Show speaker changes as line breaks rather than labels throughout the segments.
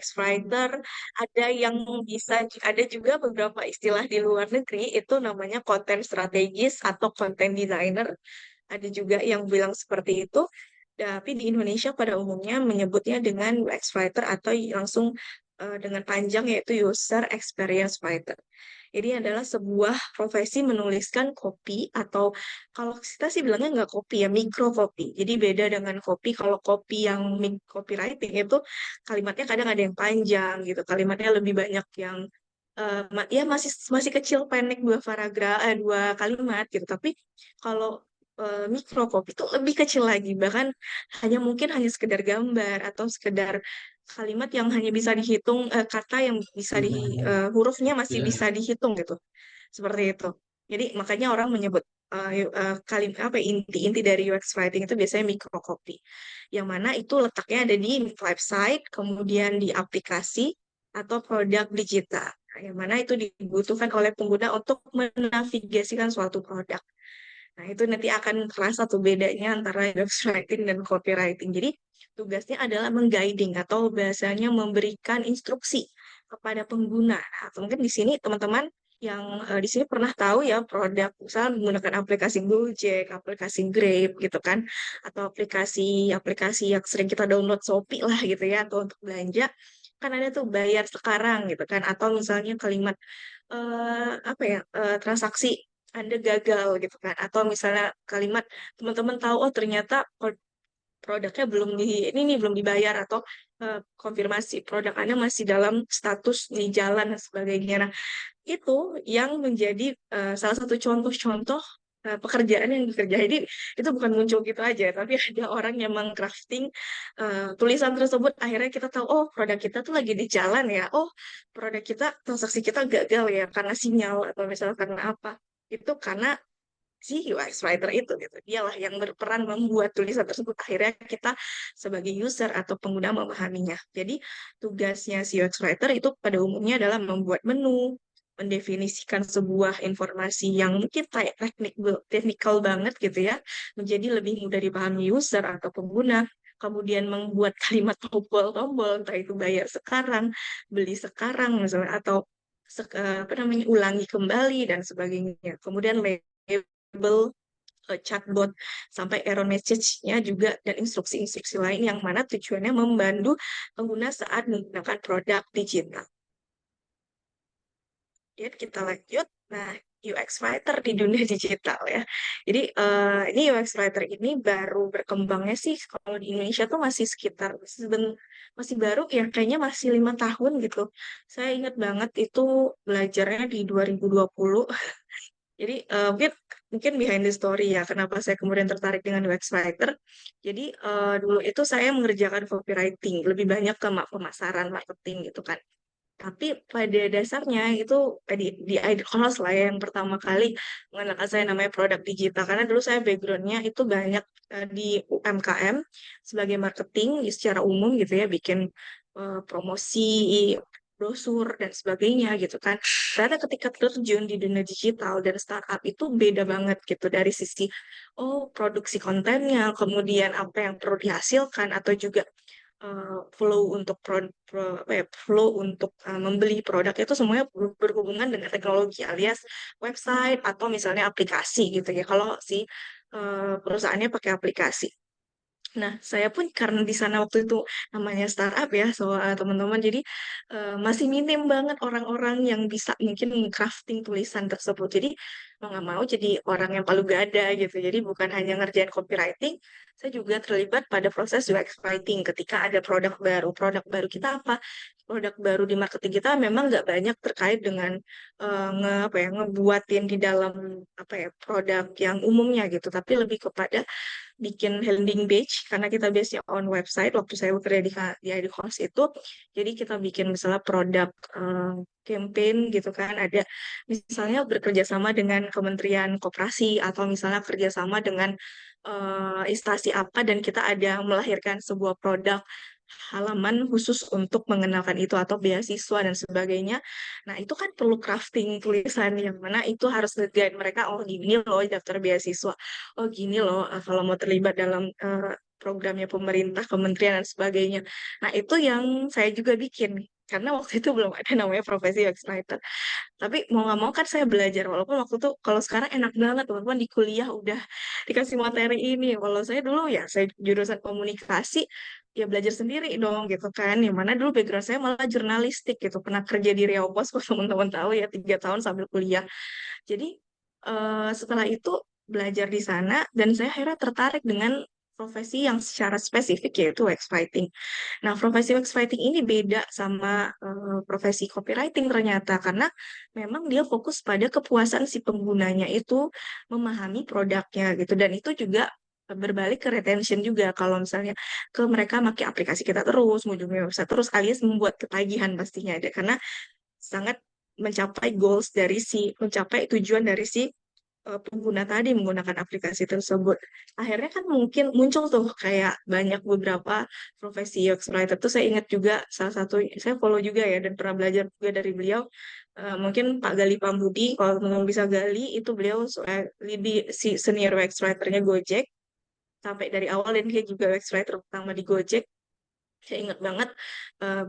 UX writer, ada yang ada juga beberapa istilah di luar negeri itu namanya content strategist atau content designer. Ada juga yang bilang seperti itu. Tapi di Indonesia pada umumnya menyebutnya dengan UX writer atau langsung dengan panjang yaitu user experience writer. Ini adalah sebuah profesi menuliskan kopi atau kalau kita sih bilangnya nggak kopi ya, mikro kopi. Jadi beda dengan kopi. Kalau kopi yang copywriting itu kalimatnya kadang ada yang panjang gitu, kalimatnya lebih banyak yang ya masih masih kecil pendek dua kalimat gitu. Tapi kalau mikro kopi itu lebih kecil lagi, bahkan hanya sekedar gambar atau sekedar kalimat yang hanya bisa dihitung, kata yang bisa hurufnya masih bisa
Ya.
dihitung gitu, seperti itu. Jadi makanya orang menyebut kalimat apa inti-inti dari UX writing itu biasanya micro copy, yang mana itu letaknya ada di website, kemudian di aplikasi atau produk digital. Nah, yang mana itu dibutuhkan oleh pengguna untuk menavigasikan suatu produk. Nah, itu nanti akan terasa tuh bedanya antara ghostwriting dan copywriting. Jadi, tugasnya adalah mengguiding atau bahasanya memberikan instruksi kepada pengguna. Nah, mungkin di sini teman-teman yang di sini pernah tahu ya produk misalnya menggunakan aplikasi Gojek, aplikasi Grab gitu kan, atau aplikasi yang sering kita download Shopee lah gitu ya, atau untuk belanja kan ada tuh bayar sekarang gitu kan, atau misalnya kalimat apa ya transaksi Anda gagal gitu kan, atau misalnya kalimat teman-teman tahu oh ternyata produknya belum ini nih belum dibayar atau konfirmasi produk Anda masih dalam status di jalan dan sebagainya. Nah, itu yang menjadi salah satu contoh-contoh pekerjaan yang dikerjain. Jadi itu bukan muncul gitu aja, tapi ada orang yang mengcrafting tulisan tersebut. Akhirnya kita tahu, oh produk kita tuh lagi di jalan ya. Oh produk kita transaksi kita gagal ya karena sinyal atau misalnya karena apa. Itu karena si UX writer itu gitu. Dialah yang berperan membuat tulisan tersebut. Akhirnya kita sebagai user atau pengguna memahaminya. Jadi tugasnya si UX writer itu pada umumnya adalah membuat menu, mendefinisikan sebuah informasi yang mungkin kayak teknikal banget gitu ya, menjadi lebih mudah dipahami user atau pengguna. Kemudian membuat kalimat tombol-tombol, entah itu bayar sekarang, beli sekarang misalnya, atau apa namanya ulangi kembali dan sebagainya. Kemudian label chatbot sampai error message-nya juga dan instruksi-instruksi lain yang mana tujuannya membantu pengguna saat menggunakan produk digital. Ya, kita lanjut. Nah, UX writer di dunia digital ya. Jadi ini UX writer ini baru berkembangnya sih kalau di Indonesia tuh masih sekitar masih baru ya kayaknya masih 5 tahun gitu. Saya ingat banget itu belajarnya di 2020. Jadi mungkin behind the story ya, kenapa saya kemudian tertarik dengan UX writer. Jadi dulu itu saya mengerjakan copywriting, lebih banyak ke pemasaran, marketing gitu kan. Tapi pada dasarnya itu di Idcons lah ya, yang pertama kali mengenalkan saya namanya produk digital. Karena dulu saya backgroundnya itu banyak di UMKM sebagai marketing secara umum gitu ya, bikin promosi, brosur, dan sebagainya gitu kan. Ternyata ketika terjun di dunia digital dan startup itu beda banget gitu dari sisi, oh produksi kontennya, kemudian apa yang perlu dihasilkan, atau juga flow untuk apa ya, flow untuk membeli produk itu semuanya berhubungan dengan teknologi alias website atau misalnya aplikasi gitu ya. Kalau si perusahaannya pakai aplikasi. Nah, saya pun karena di sana waktu itu namanya startup ya, so teman-teman, jadi masih minim banget orang-orang yang bisa mungkin crafting tulisan tersebut. Jadi mau nggak mau jadi orang yang palu gada gitu. Jadi bukan hanya ngerjain copywriting, saya juga terlibat pada proses UX writing ketika ada produk baru. Produk baru kita apa? Produk baru di marketing kita memang nggak banyak terkait dengan apa ya, ngebuatin di dalam apa ya produk yang umumnya gitu, tapi lebih kepada bikin landing page karena kita biasanya on website waktu saya bekerja di ID House itu. Jadi kita bikin misalnya produk campaign gitu kan, ada misalnya bekerja sama dengan Kementerian Koperasi atau misalnya kerjasama dengan instansi apa, dan kita ada melahirkan sebuah produk halaman khusus untuk mengenalkan itu atau beasiswa dan sebagainya. Nah, itu kan perlu crafting tulisan yang mana itu harus nge-guide mereka, oh gini loh daftar beasiswa. Oh gini loh, kalau mau terlibat dalam programnya pemerintah, kementerian dan sebagainya. Nah, itu yang saya juga bikin. Karena waktu itu belum ada namanya profesi UX writer. Tapi mau nggak mau kan saya belajar. Walaupun waktu itu, kalau sekarang enak banget, teman-teman di kuliah udah dikasih materi ini. Kalau saya dulu ya, saya jurusan komunikasi, ya belajar sendiri dong gitu kan. Yang mana dulu background saya malah jurnalistik gitu. Pernah kerja di Riau Pos, kalau teman-teman tahu ya, 3 tahun sambil kuliah. Jadi setelah itu belajar di sana dan saya akhirnya tertarik dengan profesi yang secara spesifik yaitu UX writing. Nah, profesi UX writing ini beda sama profesi copywriting ternyata karena memang dia fokus pada kepuasan si penggunanya itu memahami produknya gitu dan itu juga berbalik ke retention juga kalau misalnya ke mereka pakai aplikasi kita terus, mengunjungi website terus alias membuat ketagihan pastinya ada karena sangat mencapai goals dari si mencapai tujuan dari si pengguna tadi menggunakan aplikasi tersebut. Akhirnya kan mungkin muncul tuh kayak banyak beberapa profesi UX writer tuh saya ingat juga salah satu saya follow juga ya dan pernah belajar juga dari beliau. Mungkin Pak Gali Pambudi kalau teman-teman bisa gali itu beliau lebih si senior UX writernya Gojek sampai dari awal dan dia juga UX writer pertama di Gojek. Saya ingat banget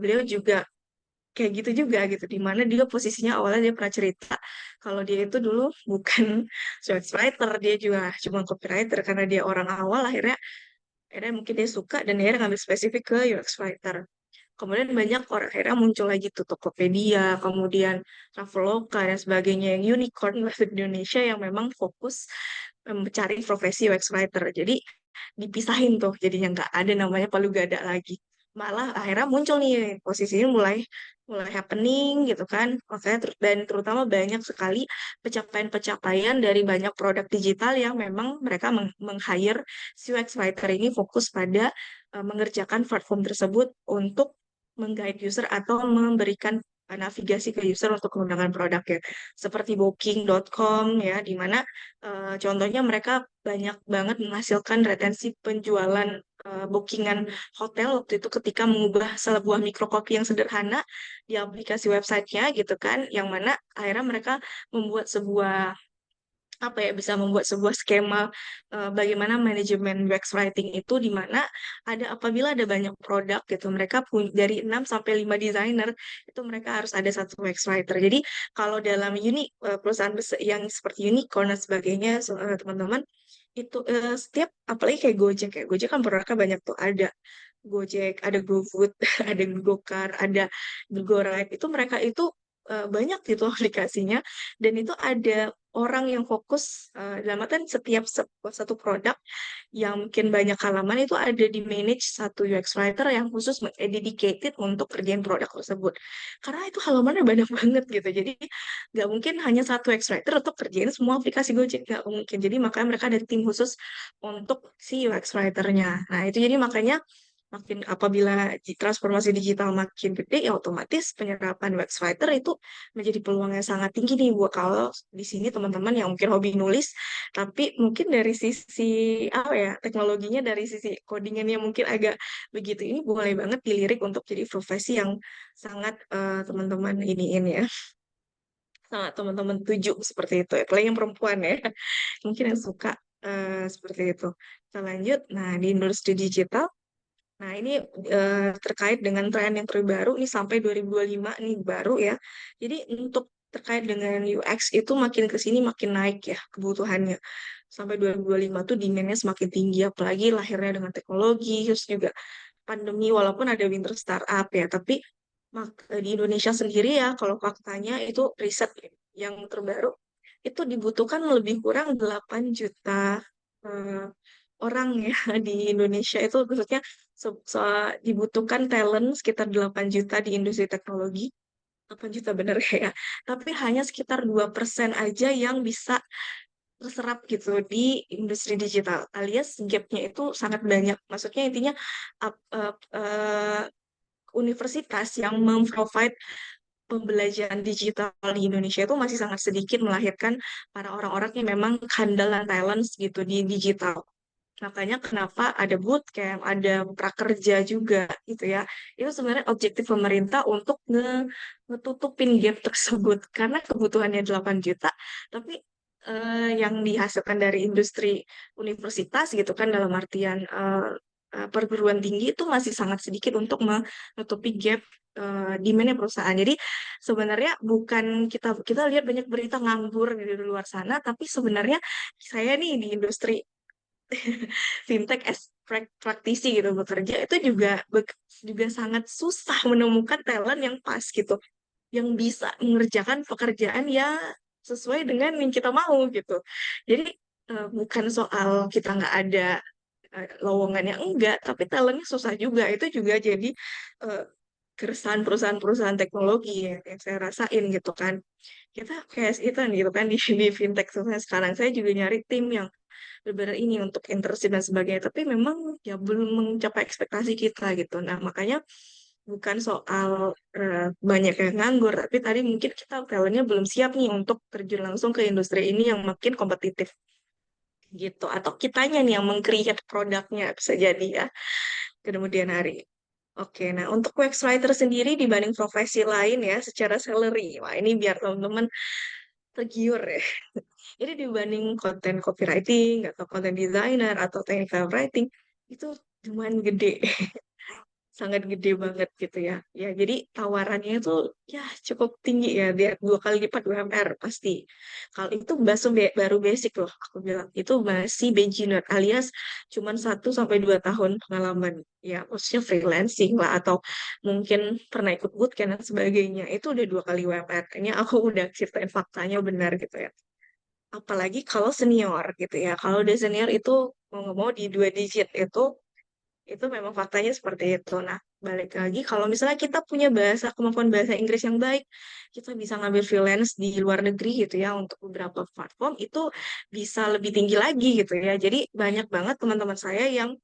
beliau juga kayak gitu juga gitu dimana dia posisinya awalnya dia pernah cerita kalau dia itu dulu bukan writer dia juga cuma copywriter karena dia orang awal akhirnya mungkin dia suka dan dia ngambil spesifik ke UX writer. Kemudian banyak orang akhirnya muncul lagi tuh Tokopedia, kemudian Traveloka dan sebagainya yang unicorn bahasa Indonesia yang memang fokus mencari profesi UX writer. Jadi dipisahin tuh, jadinya nggak ada namanya palu gada lagi. Malah akhirnya muncul nih posisinya mulai mulai happening gitu kan. Makanya dan terutama banyak sekali pencapaian-pencapaian dari banyak produk digital yang memang mereka meng-hire si UX writer ini fokus pada mengerjakan platform tersebut untuk mengguide user atau memberikan navigasi ke user untuk menggunakan produknya. Seperti Booking.com ya, di mana contohnya mereka banyak banget menghasilkan retensi penjualan bookingan hotel waktu itu ketika mengubah sebuah microcopy yang sederhana di aplikasi websitenya gitu kan, yang mana akhirnya mereka membuat sebuah apa ya bisa membuat sebuah skema bagaimana manajemen UX writing itu di mana apabila ada banyak produk gitu mereka dari 6 sampai 5 desainer itu mereka harus ada satu UX writer. Jadi kalau dalam perusahaan besar yang seperti Unicorn dan sebagainya teman-teman itu setiap apalagi kayak Gojek kan produknya banyak tuh ada Gojek, ada GoFood, ada GoCar, ada GoRide. Itu mereka itu banyak gitu aplikasinya dan itu ada orang yang fokus dalam artian setiap satu produk yang mungkin banyak halaman itu ada di manage satu UX writer yang khusus dedicated untuk kerjain produk tersebut. Karena itu halamannya banyak banget gitu. Jadi nggak mungkin hanya satu UX writer untuk kerjain semua aplikasi Gojek. Nggak mungkin. Jadi makanya mereka ada tim khusus untuk si UX writer-nya. Nah itu jadi makanya makin apabila transformasi digital makin gede, ya otomatis penyerapan UX writer itu menjadi peluang yang sangat tinggi nih buat kalau di sini teman-teman yang mungkin hobi nulis, tapi mungkin dari sisi apa ya teknologinya dari sisi codingannya mungkin agak begitu ini boleh banget dilirik untuk jadi profesi yang sangat teman-teman ini ya sangat teman-teman tuju seperti itu. Apalagi yang perempuan ya mungkin yang suka seperti itu. Kita lanjut. Nah di industri digital. Nah, ini terkait dengan tren yang terbaru ini sampai 2025 nih baru ya. Jadi untuk terkait dengan UX itu makin ke sini makin naik ya kebutuhannya. Sampai 2025 tuh demand-nya semakin tinggi apalagi lahirnya dengan teknologi terus juga pandemi walaupun ada winter startup ya, tapi di Indonesia sendiri ya kalau faktanya itu riset yang terbaru itu dibutuhkan lebih kurang 8 juta eh, orang ya di Indonesia itu maksudnya dibutuhkan talent sekitar 8 juta di industri teknologi. 8 juta bener ya. Tapi hanya sekitar 2% aja yang bisa terserap gitu di industri digital. Alias gapnya itu sangat banyak. Maksudnya intinya universitas yang memprovide pembelajaran digital di Indonesia itu masih sangat sedikit melahirkan para orang-orang yang memang handal dan talents gitu di digital. Makanya kenapa ada bootcamp, ada prakerja juga gitu ya. Itu sebenarnya objektif pemerintah untuk ngetutupin gap tersebut. Karena kebutuhannya 8 juta, tapi yang dihasilkan dari industri universitas gitu kan dalam artian perguruan tinggi itu masih sangat sedikit untuk menutupi gap demand-nya perusahaan. Jadi sebenarnya bukan kita kita lihat banyak berita nganggur di luar sana, tapi sebenarnya saya nih di industri fintech as praktisi gitu bekerja itu juga sangat susah menemukan talent yang pas gitu, yang bisa mengerjakan pekerjaan yang sesuai dengan yang kita mau gitu. Jadi bukan soal kita nggak ada lowongannya enggak, tapi talentnya susah juga. Itu juga jadi eh, keresahan perusahaan-perusahaan teknologi ya, yang saya rasain gitu kan. Kita kayak itu gitu kan di fintech sekarang saya juga nyari tim yang benar ini untuk internship dan sebagainya, tapi memang ya belum mencapai ekspektasi kita gitu. Nah, makanya bukan soal banyak yang nganggur, tapi tadi mungkin kita talentnya belum siap nih untuk terjun langsung ke industri ini yang makin kompetitif gitu. Atau kitanya nih yang meng-create produknya bisa jadi ya kemudian hari. Oke, nah untuk UX writer sendiri dibanding profesi lain ya secara salary, wah ini biar teman-teman tergiur ya. Jadi dibanding konten copywriting atau konten designer atau technical writing itu cuman gede, sangat gede banget gitu ya. Ya jadi tawarannya itu ya cukup tinggi ya, dia 2 kali lipat UMR pasti. Kalau itu baru basic loh, aku bilang itu masih beginner alias cuman 1 sampai 2 tahun pengalaman. Ya maksudnya freelancing lah atau mungkin pernah ikut bootcamp dan sebagainya. Itu udah 2 kali UMR. Ini aku udah ceritain faktanya benar gitu ya. Apalagi kalau senior gitu ya. Kalau udah senior itu mau nggak mau di 2 digit itu memang faktanya seperti itu. Nah, balik lagi kalau misalnya kita punya kemampuan bahasa Inggris yang baik, kita bisa ngambil freelance di luar negeri gitu ya untuk beberapa platform itu bisa lebih tinggi lagi gitu ya. Jadi banyak banget teman-teman saya yang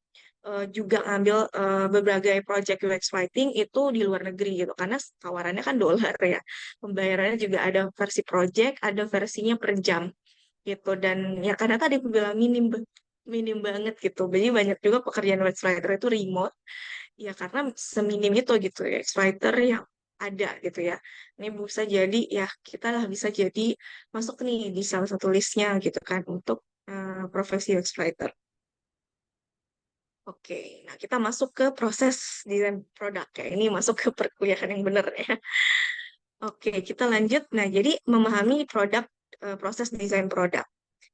juga ngambil berbagai project UX writing itu di luar negeri gitu karena tawarannya kan dolar ya. Pembayarannya juga ada versi project, ada versinya per jam gitu dan ya karena tadi aku bilang minim banget gitu jadi banyak juga pekerjaan writer itu remote ya karena seminim itu gitu ya writer yang ada gitu ya ini bisa jadi ya kita lah bisa jadi masuk nih di salah satu listnya gitu kan untuk profesi writer. Oke, nah kita masuk ke proses desain produk ya. Ini masuk ke perkuliahan yang benar ya. Oke, kita lanjut. Nah, jadi memahami proses desain produk.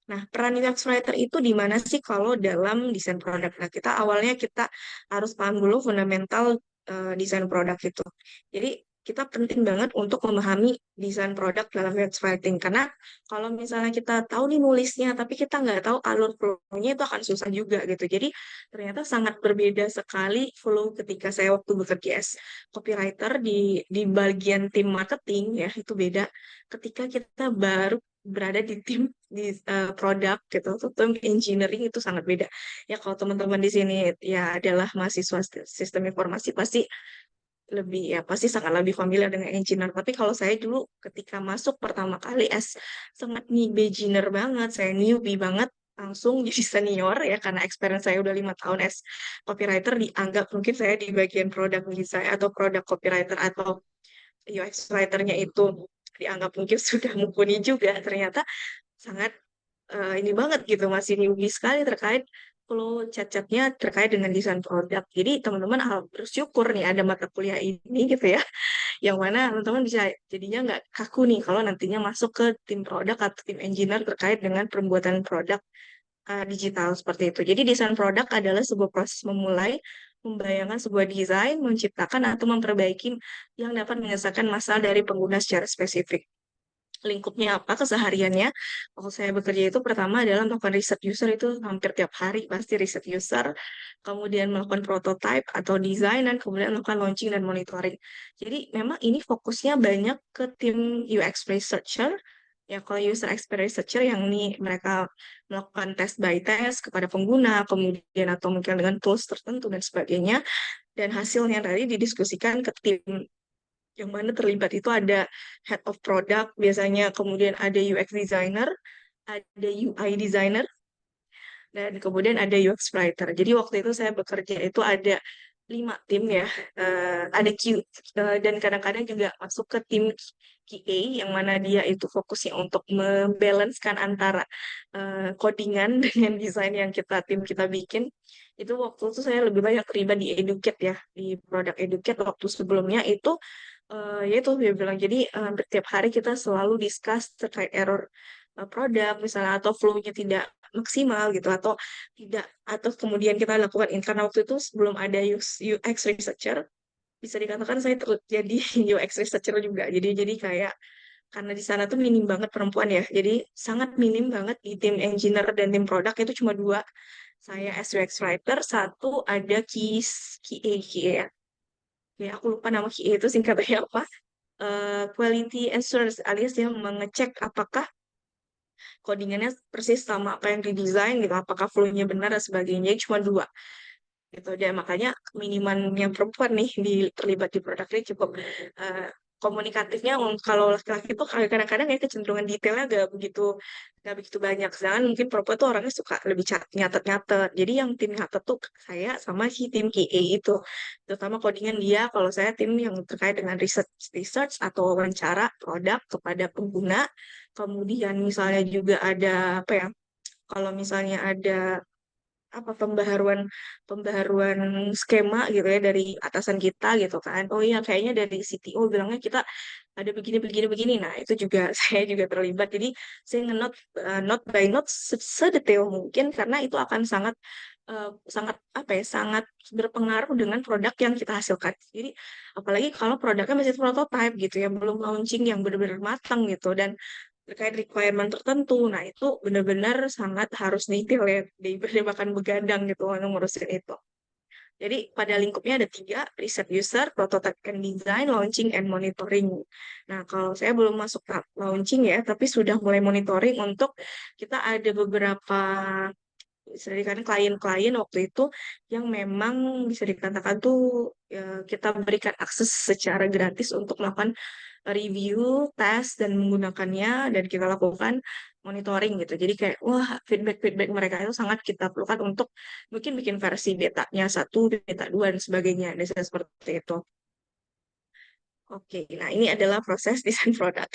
Nah, peran UX writer itu di mana sih kalau dalam desain produk? Nah, kita harus paham dulu fundamental desain produk itu. Jadi, kita penting banget untuk memahami desain produk dalam UX writing. Karena kalau misalnya kita tahu nih nulisnya, tapi kita nggak tahu alur flow-nya itu akan susah juga gitu. Jadi, ternyata sangat berbeda sekali flow ketika saya waktu bekerja as copywriter di bagian tim marketing ya, itu beda ketika kita baru berada di tim di produk gitu tuh tim engineering itu sangat beda ya kalau teman-teman di sini ya adalah mahasiswa sistem informasi pasti pasti sangat lebih familiar dengan engineer tapi kalau saya dulu ketika masuk pertama kali sangat nih beginner banget saya newbie banget langsung jadi senior ya karena experience saya udah 5 tahun as copywriter dianggap mungkin saya di bagian produk design atau produk copywriter atau UX writer-nya itu dianggap mungkin sudah mumpuni juga ternyata sangat ini banget gitu masih newbie sekali terkait flow cat-catnya terkait dengan desain produk. Jadi teman-teman harus bersyukur nih ada mata kuliah ini gitu ya, yang mana teman-teman bisa jadinya nggak kaku nih kalau nantinya masuk ke tim produk atau tim engineer terkait dengan pembuatan produk digital seperti itu. Jadi desain produk adalah sebuah proses memulai membayangkan sebuah desain, menciptakan atau memperbaiki yang dapat menyelesaikan masalah dari pengguna secara spesifik lingkupnya apa kesehariannya. Kalau saya bekerja itu pertama adalah melakukan riset user itu hampir tiap hari pasti riset user, kemudian melakukan prototype atau desain dan kemudian melakukan launching dan monitoring. Jadi memang ini fokusnya banyak ke tim UX researcher. Ya, kalau user experience researcher yang ini mereka melakukan test by test kepada pengguna, kemudian atau mungkin dengan tools tertentu dan sebagainya, dan hasilnya tadi didiskusikan ke tim yang mana terlibat itu ada head of product biasanya, kemudian ada UX designer, ada UI designer, dan kemudian ada UX writer. Jadi waktu itu saya bekerja itu ada 5 tim ya. Ada dan kadang-kadang juga masuk ke tim QA yang mana dia itu fokusnya untuk membalancekan antara codingan dengan desain yang tim kita bikin. Itu waktu itu saya lebih banyak terlibat di educate ya, di produk educate. Waktu sebelumnya itu ya itu dia bilang, jadi hampir tiap hari kita selalu discuss terkait error produk misalnya, atau flow-nya tidak maksimal gitu, atau tidak, atau kemudian kita lakukan karena waktu itu sebelum ada UX researcher, bisa dikatakan saya jadi UX researcher juga. Jadi kayak karena di sana tuh minim banget perempuan ya, jadi sangat minim banget di tim engineer dan tim produk itu cuma dua. Saya as UX writer, satu ada QA ya. Ya, aku lupa nama QA itu singkatannya apa. Quality assurance, alias dia mengecek apakah codingannya persis sama apa yang didesain gitu, apakah flow-nya benar dan sebagainya. Cuma dua gitu, dan makanya minimalnya perempuan nih terlibat di produk ini cukup eh, komunikatifnya. Kalau laki-laki tuh kadang-kadang ya kecenderungan detailnya gak begitu banyak, sedangkan mungkin perempuan tuh orangnya suka lebih nyatet-nyatet. Jadi yang tim nyatet tuh saya sama si tim QA itu, terutama codingan dia. Kalau saya tim yang terkait dengan research research atau wawancara produk kepada pengguna. Kemudian misalnya juga ada apa ya, kalau misalnya ada apa pembaharuan pembaharuan skema gitu ya dari atasan kita gitu kan. Oh iya, kayaknya dari CTO bilangnya kita ada begini begini begini. Nah, itu juga saya juga terlibat. Jadi saya note by note sedetail mungkin, karena itu akan sangat sangat apa ya, sangat berpengaruh dengan produk yang kita hasilkan. Jadi apalagi kalau produknya masih prototype gitu ya, belum launching yang benar-benar matang gitu, dan terkait requirement tertentu. Nah, itu benar-benar sangat harus detail ya, daripada makan begadang gitu untuk ngurusin itu. Jadi pada lingkupnya ada tiga: riset user, prototype and design, launching, and monitoring. Nah, kalau saya belum masuk ke launching ya, tapi sudah mulai monitoring untuk kita ada beberapa, bisa dikatakan klien-klien waktu itu yang memang bisa dikatakan tuh kita berikan akses secara gratis untuk melakukan review, tes, dan menggunakannya, dan kita lakukan monitoring gitu. Jadi kayak, wah, feedback-feedback mereka itu sangat kita perlukan untuk mungkin bikin versi betanya satu, beta dua, dan sebagainya. Desain seperti itu. Oke, nah ini adalah proses desain produk.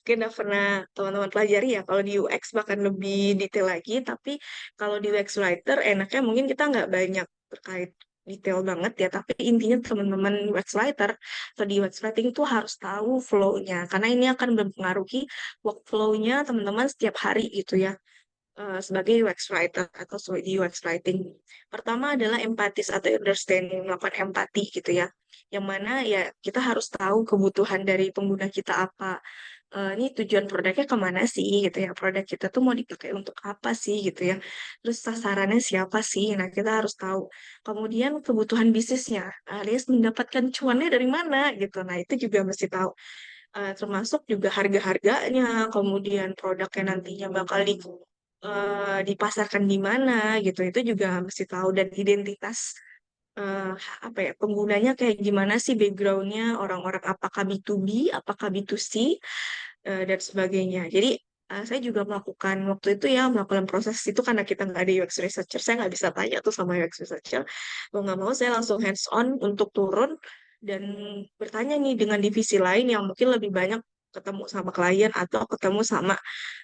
Mungkin udah pernah teman-teman pelajari ya, kalau di UX bahkan lebih detail lagi, tapi kalau di UX Writer enaknya mungkin kita nggak banyak terkait detail banget ya, tapi intinya teman-teman UX Writer atau di UX Writing itu harus tahu flow-nya, karena ini akan mempengaruhi workflow-nya teman-teman setiap hari gitu ya, sebagai UX writer atau di UX writing. Pertama adalah empatis atau understanding, melakukan empati gitu ya. Yang mana ya kita harus tahu kebutuhan dari pengguna kita apa. Ini tujuan produknya kemana sih gitu ya. Produk kita tuh mau dipakai untuk apa sih gitu ya. Terus sasarannya siapa sih. Nah, kita harus tahu. Kemudian kebutuhan bisnisnya, alias mendapatkan cuannya dari mana gitu. Nah, itu juga mesti tahu. Termasuk juga harga-harganya, kemudian produknya nantinya bakal dipasarkan di mana gitu, itu juga mesti tahu. Dan identitas eh, apa ya, penggunanya kayak gimana sih, backgroundnya orang-orang, apakah B2B, apakah B2C, dan sebagainya. Jadi saya juga melakukan waktu itu ya, melakukan proses itu karena kita nggak ada UX researcher, saya nggak bisa tanya tuh sama UX researcher. Mau nggak mau saya langsung hands on untuk turun dan bertanya nih dengan divisi lain yang mungkin lebih banyak ketemu sama klien atau ketemu sama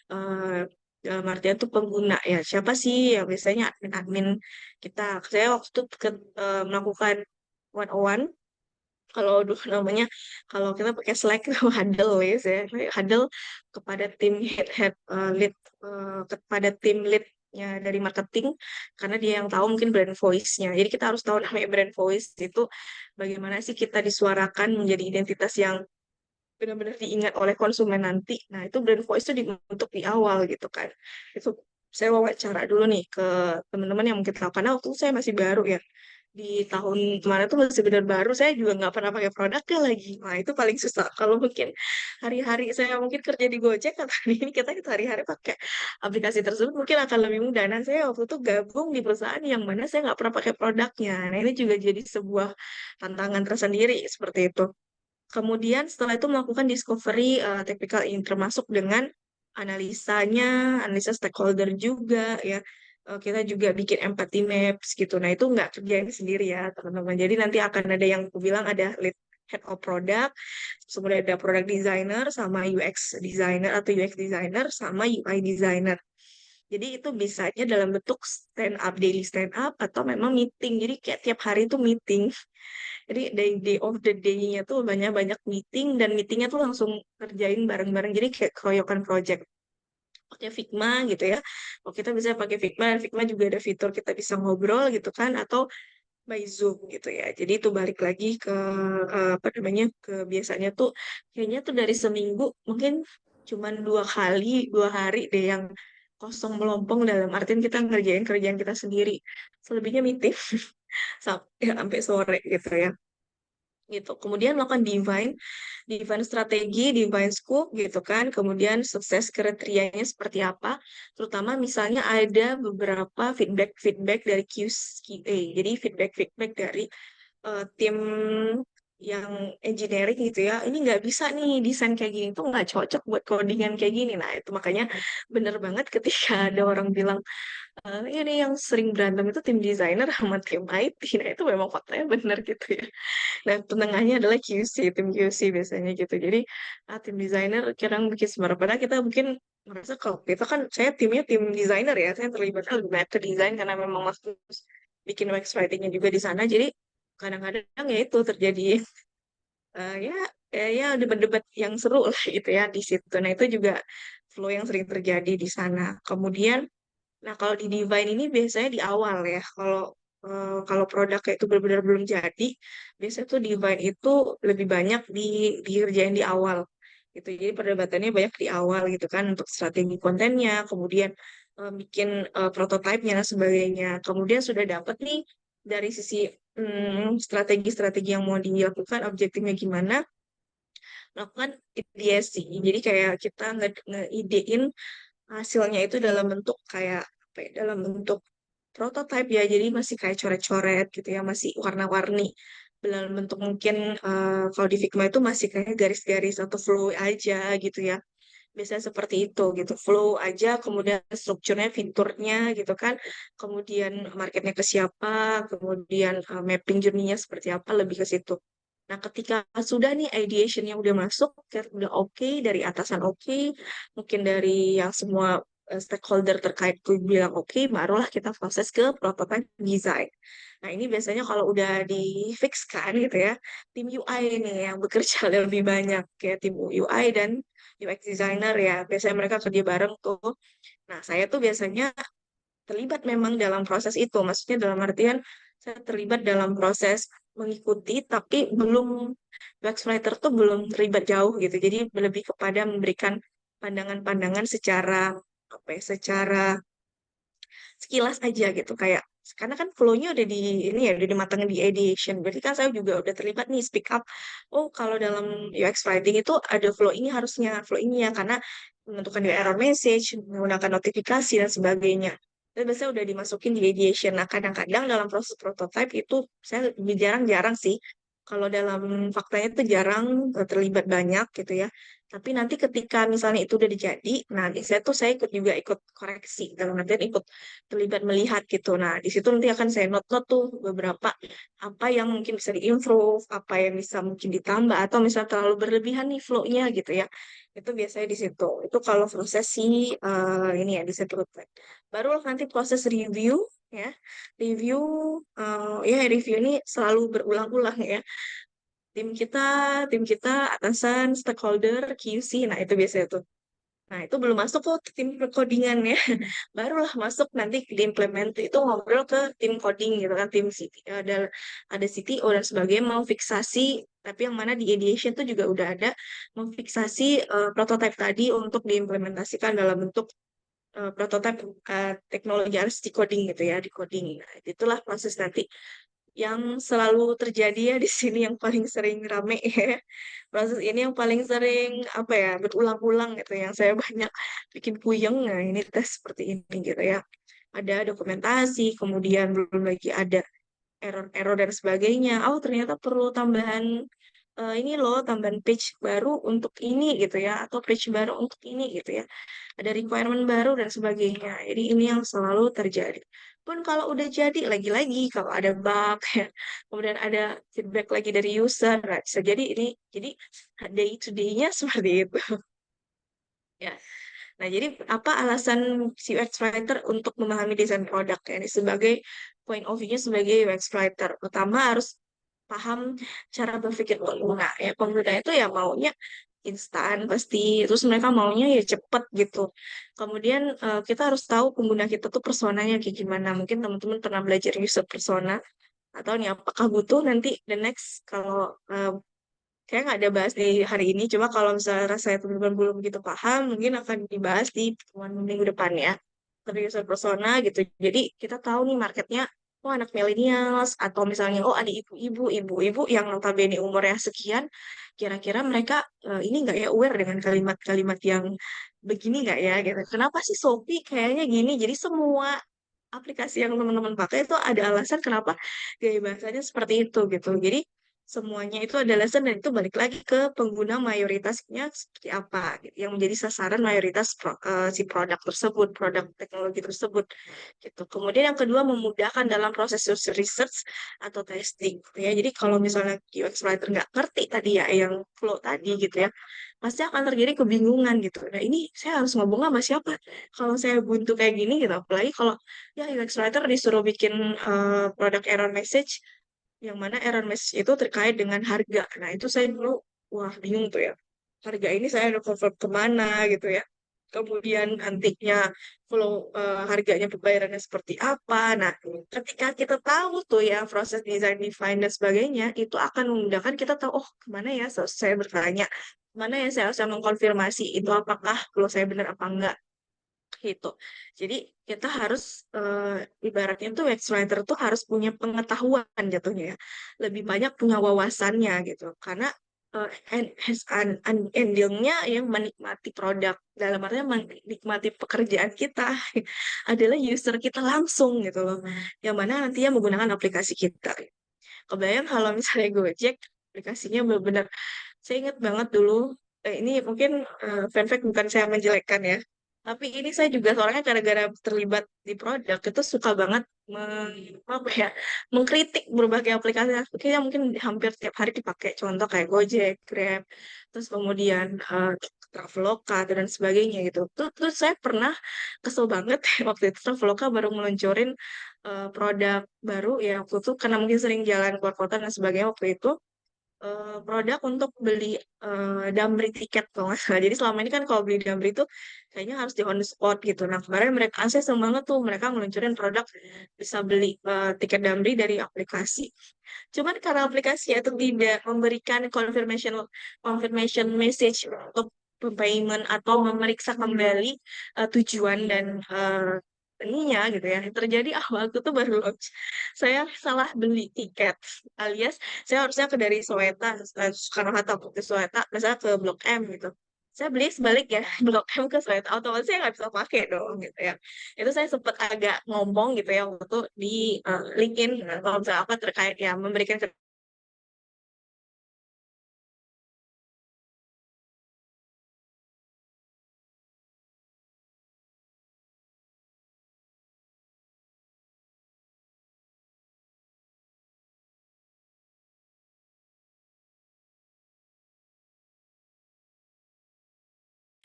eh, dalam artian tuh pengguna ya, siapa sih yang biasanya admin-admin kita. Saya waktu itu melakukan one on one, kalau dulu namanya, kalau kita pakai Slack itu huddle ya, saya huddle kepada tim lead, kepada tim leadnya dari marketing, karena dia yang tahu mungkin brand voice-nya. Jadi kita harus tahu namanya brand voice itu bagaimana sih kita disuarakan menjadi identitas yang benar-benar diingat oleh konsumen nanti. Nah, itu brand voice itu dibentuk di awal gitu kan. Itu saya wawancara dulu nih ke teman-teman yang mungkin tahu, karena waktu itu saya masih baru ya. Di tahun kemarin tuh masih benar baru, saya juga nggak pernah pakai produknya lagi. Nah, itu paling susah. Kalau mungkin hari-hari saya mungkin kerja di Gojek atau ini, kita hari-hari pakai aplikasi tersebut mungkin akan lebih mudah. Dan saya waktu itu gabung di perusahaan yang mana saya nggak pernah pakai produknya. Nah, ini juga jadi sebuah tantangan tersendiri seperti itu. Kemudian setelah itu melakukan discovery technical ini, termasuk dengan analisanya, analisa stakeholder juga ya. Kita juga bikin empathy maps gitu. Nah, itu nggak kerjain sendiri ya, teman-teman. Jadi nanti akan ada yang aku bilang ada lead head of product, kemudian ada product designer, sama UX designer atau UX designer, sama UI designer. Jadi itu bisanya dalam bentuk stand up, daily stand up, atau memang meeting. Jadi kayak tiap hari itu meeting. Jadi day of the day-nya tuh banyak-banyak meeting, dan meetingnya tuh langsung kerjain bareng-bareng. Jadi kayak keroyokan project pakai Figma gitu ya. Oh, kita bisa pakai Figma, dan Figma juga ada fitur kita bisa ngobrol gitu kan, atau by Zoom gitu ya. Jadi itu balik lagi ke apa namanya, ke biasanya tuh kayaknya tuh dari seminggu mungkin cuman 2 kali, 2 hari deh yang kosong melompong, dalam artian kita ngerjain kerjaan kita sendiri. Selebihnya meeting sampai sore gitu ya, gitu. Kemudian melakukan define strategi, define scope gitu kan. Kemudian sukses kriterianya seperti apa. Terutama misalnya ada beberapa feedback dari QA. Jadi feedback dari tim yang engineering gitu ya, ini nggak bisa nih desain kayak gini tuh nggak cocok buat codingan kayak gini. Nah itu makanya bener banget ketika ada orang bilang ini yang sering berantem itu tim desainer sama tim IT. Nah itu memang faktanya bener gitu ya. Nah, penengahnya adalah QC, tim QC biasanya gitu. Jadi, tim desainer kadang bikin sembarang. Padahal kita mungkin merasa kalau kita kan, saya timnya tim desainer ya, saya terlibatnya lebih banyak ke desain karena memang Mas Gus bikin UX writing-nya juga di sana. Jadi, kadang-kadang ya itu terjadi ya, ya debat-debat yang seru lah gitu ya di situ. Nah, itu juga flow yang sering terjadi di sana. Kemudian, nah, kalau di Divine ini biasanya di awal ya. Kalau produknya itu benar-benar belum jadi, biasanya tuh Divine itu lebih banyak dikerjain di awal gitu. Jadi perdebatannya banyak di awal gitu kan, untuk strategi kontennya, kemudian bikin prototipe-nya dan sebagainya. Kemudian sudah dapat nih dari sisi strategi-strategi yang mau dilakukan, objektifnya gimana, melakukan ideasi. Jadi kayak kita ngeidein hasilnya itu dalam bentuk kayak apa ya, dalam bentuk prototype ya, jadi masih kayak coret-coret gitu ya, masih warna-warni, dalam bentuk mungkin kalau di Figma itu masih kayak garis-garis atau flow aja gitu ya, biasanya seperti itu gitu, flow aja, kemudian strukturnya, fiturnya gitu kan, kemudian marketnya ke siapa, kemudian mapping journey-nya seperti apa, lebih ke situ. Nah, ketika sudah nih ideation-nya udah masuk, udah oke, dari atasan oke, mungkin dari yang semua stakeholder terkait tuh bilang oke, barulah kita proses ke prototype design. Nah, ini biasanya kalau udah di fix kan gitu ya, tim UI nih yang bekerja lebih banyak, kayak tim UI dan UX designer ya. Biasanya mereka kerja bareng tuh. Nah, saya tuh biasanya terlibat memang dalam proses itu. Maksudnya dalam artian saya terlibat dalam proses mengikuti, tapi belum, UX writer tuh belum terlibat jauh gitu. Jadi lebih kepada memberikan pandangan-pandangan secara apa ya, secara sekilas aja gitu, kayak karena kan flow-nya udah di ini ya, udah dimatangin di ideation. Berarti kan saya juga udah terlibat nih speak up. Oh, kalau dalam UX writing itu ada flow ini, harusnya flow ini ya, karena menentukan di error message, menggunakan notifikasi dan sebagainya. Dan biasanya udah dimasukin di ideation. Nah, kadang-kadang dalam proses prototype itu saya lebih jarang-jarang sih. Kalau dalam faktanya itu jarang terlibat banyak gitu ya. Tapi nanti ketika misalnya itu udah dijadi, nah di saya tuh saya ikut juga ikut koreksi, dalam artian ikut terlibat melihat gitu. Nah, di situ nanti akan saya note-note tuh beberapa apa yang mungkin bisa diimprove, apa yang bisa mungkin ditambah, atau misalnya terlalu berlebihan nih flow-nya gitu ya. Itu biasanya di situ. Itu kalau proses si ini ya, di recruitment. Baru nanti proses review ya. Review ya, review ini selalu berulang-ulang ya. Tim kita, tim kita, atasan, stakeholder, QC, nah itu biasanya tuh. Nah, itu belum masuk kok ke tim codingan ya. Barulah masuk nanti di implement itu, ngobrol ke tim coding gitu kan, tim CT, ada CTO dan sebagainya, mau fiksasi, tapi yang mana di ideation tuh juga udah ada memfiksasi prototype tadi untuk diimplementasikan dalam bentuk prototype teknologi RST coding gitu ya, di coding. Nah, itulah proses nanti yang selalu terjadi ya di sini, yang paling sering rame ya. Proses ini yang paling sering apa ya, berulang-ulang gitu, yang saya banyak bikin puyeng. Nah, ini tes seperti ini gitu ya. Ada dokumentasi, kemudian belum lagi ada error-error dan sebagainya. Oh, ternyata perlu tambahan ini loh tambahan page baru untuk ini gitu ya, atau page baru untuk ini gitu ya. Ada requirement baru dan sebagainya. Jadi ini yang selalu terjadi. Pun kalau udah jadi, lagi-lagi kalau ada bug ya, kemudian ada feedback lagi dari user, nah, bisa jadi ini, jadi day to day-nya seperti itu ya. Nah, jadi apa alasan si UX writer untuk memahami desain produk ya? Ini sebagai point of view-nya sebagai UX writer. Pertama harus paham cara berpikir pengguna ya. Pengguna itu ya maunya instan pasti, terus mereka maunya ya cepet gitu. Kemudian kita harus tahu pengguna kita tuh personanya kayak gimana. Mungkin teman-teman pernah belajar user persona atau nih apakah butuh nanti the next kalau kayak nggak ada bahas di hari ini, cuma kalau misalnya saya teman-teman belum begitu paham, mungkin akan dibahas di pertemuan minggu depan ya. Tapi user persona gitu. Jadi kita tahu nih marketnya, oh anak millennials, atau misalnya oh ada ibu-ibu yang notabene umurnya sekian, kira-kira mereka ini nggak ya aware dengan kalimat-kalimat yang begini nggak ya gitu. Kenapa sih Shopee kayaknya gini? Jadi semua aplikasi yang teman-teman pakai itu ada alasan kenapa gaya bahasanya seperti itu gitu. Jadi semuanya itu ada alasan dan itu balik lagi ke pengguna mayoritasnya seperti apa gitu, yang menjadi sasaran mayoritas si produk tersebut, produk teknologi tersebut gitu. Kemudian yang kedua memudahkan dalam proses user research atau testing gitu ya. Jadi kalau misalnya UX writer nggak ngerti tadi ya yang flow tadi gitu ya, pasti akan terjadi kebingungan gitu. Nah ini saya harus ngomong sama siapa? Kalau saya buntu kayak gini gitu, apalagi kalau ya UX writer disuruh bikin produk error message, yang mana error message itu terkait dengan harga. Nah itu saya dulu, wah bingung tuh ya. Harga ini saya udah convert kemana gitu ya. Kemudian nantinya flow harganya pembayarannya seperti apa. Nah, ketika kita tahu tuh ya proses design define dan sebagainya, itu akan memudahkan kita tahu, oh kemana ya saya bertanya, mana ya saya harus mengkonfirmasi itu apakah flow saya benar apa enggak gitu. Jadi kita harus ibaratnya tuh UX writer tuh harus punya pengetahuan jatuhnya ya. Lebih banyak punya wawasannya gitu. Karena endingnya yang menikmati produk dalam artinya menikmati pekerjaan kita adalah user kita langsung gitu loh. Yang mana nantinya menggunakan aplikasi kita. Kebayang kalau misalnya Gojek aplikasinya benar-benar saya ingat banget dulu, ini mungkin fun fact bukan saya menjelekkan ya, tapi ini saya juga soalnya gara-gara terlibat di produk itu suka banget apa ya, mengkritik berbagai aplikasi yang mungkin hampir tiap hari dipakai. Contoh kayak Gojek, Grab, terus kemudian Traveloka dan sebagainya gitu. Terus saya pernah kesel banget waktu itu Traveloka baru meluncurin produk baru ya waktu itu karena mungkin sering jalan keluar kota dan sebagainya waktu itu produk untuk beli Damri tiket kalau nggak salah. Jadi selama ini kan kalau beli Damri itu kayaknya harus di on the spot gitu. Nah kemarin mereka saya seneng banget tuh mereka ngeluncurin produk bisa beli tiket Damri dari aplikasi. Cuman karena aplikasi itu tidak memberikan confirmation confirmation message untuk payment atau memeriksa kembali tujuan dan ininya gitu ya. Yang terjadi awal itu tuh baru launch. Saya salah beli tiket alias saya harusnya ke dari Sowetan, Soekarno-Hatta ke Sowetan, misalnya ke Blok M gitu. Saya beli sebalik ya, Blok M ke Sowetan, otomatis saya nggak bisa pakai dong gitu ya. Itu saya sempat agak ngomong gitu ya waktu di LinkedIn, kalau misalnya apa terkait ya memberikan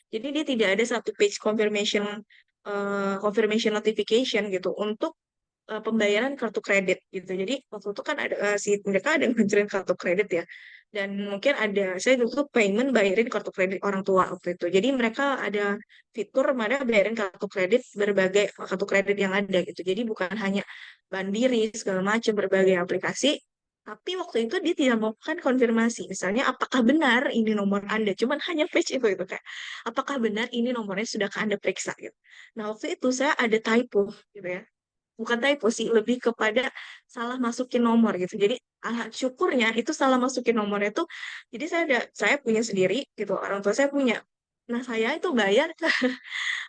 jadi dia tidak ada satu page confirmation confirmation notification gitu untuk pembayaran kartu kredit gitu. Jadi waktu itu kan ada si mereka ada ngancurin kartu kredit ya. Dan mungkin ada saya dulu payment bayarin kartu kredit orang tua waktu itu. Jadi mereka ada fitur mana bayarin kartu kredit berbagai kartu kredit yang ada gitu. Jadi bukan hanya Mandiri segala macam berbagai aplikasi. Tapi waktu itu dia tidak melakukan konfirmasi. Misalnya, apakah benar ini nomor Anda? Cuman hanya page itu kayak, apakah benar ini nomornya sudah Anda periksa gitu. Nah, waktu itu saya ada typo gitu ya, bukan typo sih, lebih kepada salah masukin nomor gitu. Jadi syukurnya itu salah masukin nomornya tuh. Jadi saya punya sendiri gitu, orang tua saya punya. Nah saya itu bayar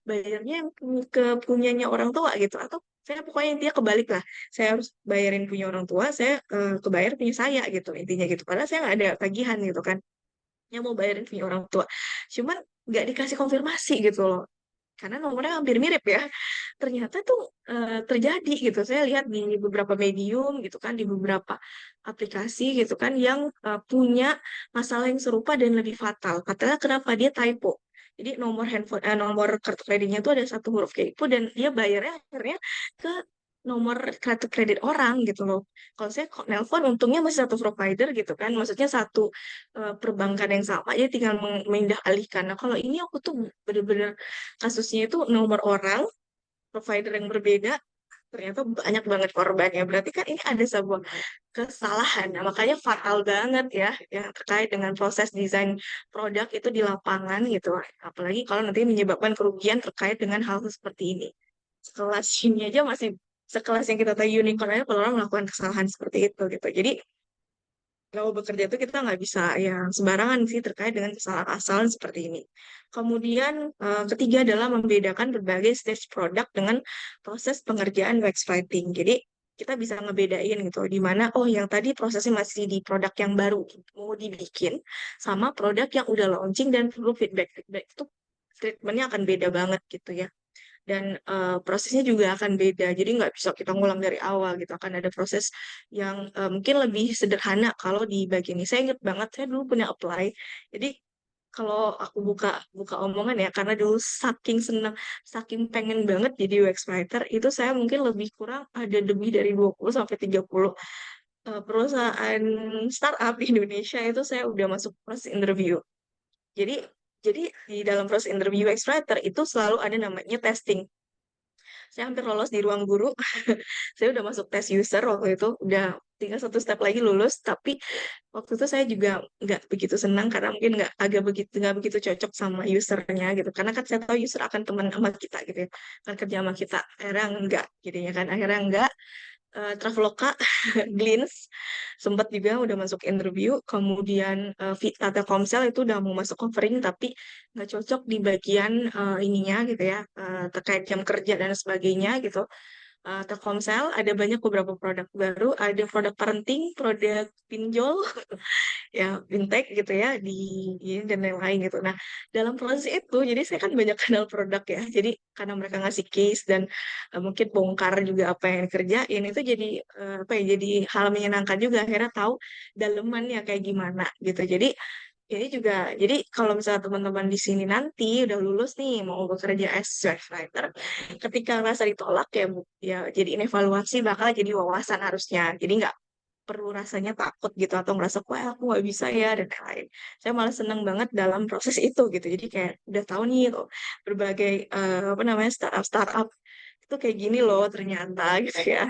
bayarnya yang ke punyanya orang tua gitu, atau saya pokoknya intinya kebalik lah, saya harus bayarin punya orang tua, saya kebayar punya saya gitu intinya gitu, padahal saya nggak ada tagihan gitu kan, yang mau bayarin punya orang tua, cuman nggak dikasih konfirmasi gitu loh, karena nomornya hampir mirip ya. Ternyata tuh terjadi gitu. Saya lihat di beberapa medium gitu kan, di beberapa aplikasi gitu kan yang punya masalah yang serupa dan lebih fatal. Fatalnya kenapa? Dia typo. Jadi nomor handphone, nomor kartu kreditnya tuh ada satu huruf typo dan dia bayarnya akhirnya ke nomor kartu kredit orang gitu loh. Kalau saya kok nelpon, untungnya masih satu provider gitu kan. Maksudnya satu perbankan yang sama, ya tinggal mengindah alihkan. Nah, kalau ini aku tuh bener-bener kasusnya itu nomor orang, provider yang berbeda, ternyata banyak banget korbannya. Berarti kan ini ada sebuah kesalahan. Nah, makanya fatal banget ya yang terkait dengan proses desain produk itu di lapangan gitu. Apalagi kalau nanti menyebabkan kerugian terkait dengan hal seperti ini. Sekelas ini aja masih, sekelas yang kita tahu unicorn aja kalau orang melakukan kesalahan seperti itu gitu. Jadi kalau bekerja itu kita nggak bisa yang sembarangan sih terkait dengan kesalahan seperti ini. Kemudian ketiga adalah membedakan berbagai stage produk dengan proses pengerjaan UX writing. Jadi kita bisa ngebedain gitu, di mana oh yang tadi prosesnya masih di produk yang baru mau dibikin, sama produk yang udah launching dan perlu feedback. Feedback itu treatmentnya akan beda banget gitu ya, dan prosesnya juga akan beda. Jadi nggak bisa kita ngulang dari awal gitu. Akan ada proses yang mungkin lebih sederhana kalau di bagian ini. Saya ingat banget, saya dulu punya apply. Jadi kalau aku buka buka omongan ya, karena dulu saking senang, saking pengen banget jadi UX writer, itu saya mungkin lebih kurang ada lebih dari 20 sampai 30 perusahaan startup di Indonesia itu saya udah masuk proses interview. Jadi jadi di dalam proses interview UX writer itu selalu ada namanya testing. Saya hampir lolos di ruang guru. Saya udah masuk tes user waktu itu, udah tinggal satu step lagi lulus. Tapi waktu itu saya juga nggak begitu senang karena mungkin nggak begitu cocok sama usernya gitu. Karena kan saya tahu user akan teman sama kita gitu ya, akan kerja sama kita. Akhirnya enggak, jadinya kan akhirnya enggak. Traveloka, Glints, sempat juga udah masuk interview, kemudian Vita Telkomsel itu udah mau masuk covering tapi nggak cocok di bagian ininya gitu ya, terkait jam kerja dan sebagainya gitu. Telkomsel ada banyak beberapa produk baru, ada produk parenting, produk pinjol, ya fintech gitu ya di ini dan lain-lain gitu. Nah, dalam proses itu jadi saya kan banyak kenal produk ya. Jadi karena mereka ngasih case dan mungkin bongkar juga apa yang dikerjain itu jadi apa ya, jadi hal menyenangkan juga akhirnya tahu dalemannya kayak gimana gitu. Jadi ini juga, jadi kalau misalnya teman-teman di sini nanti udah lulus nih mau bekerja as UX writer, ketika merasa ditolak ya ya jadiin evaluasi bakal jadi wawasan harusnya. Jadi nggak perlu rasanya takut gitu atau ngerasa wah aku nggak bisa ya dan lain-lain. Saya malah seneng banget dalam proses itu gitu. Jadi kayak udah tahu nih loh berbagai apa namanya startup itu kayak gini loh ternyata gitu ya.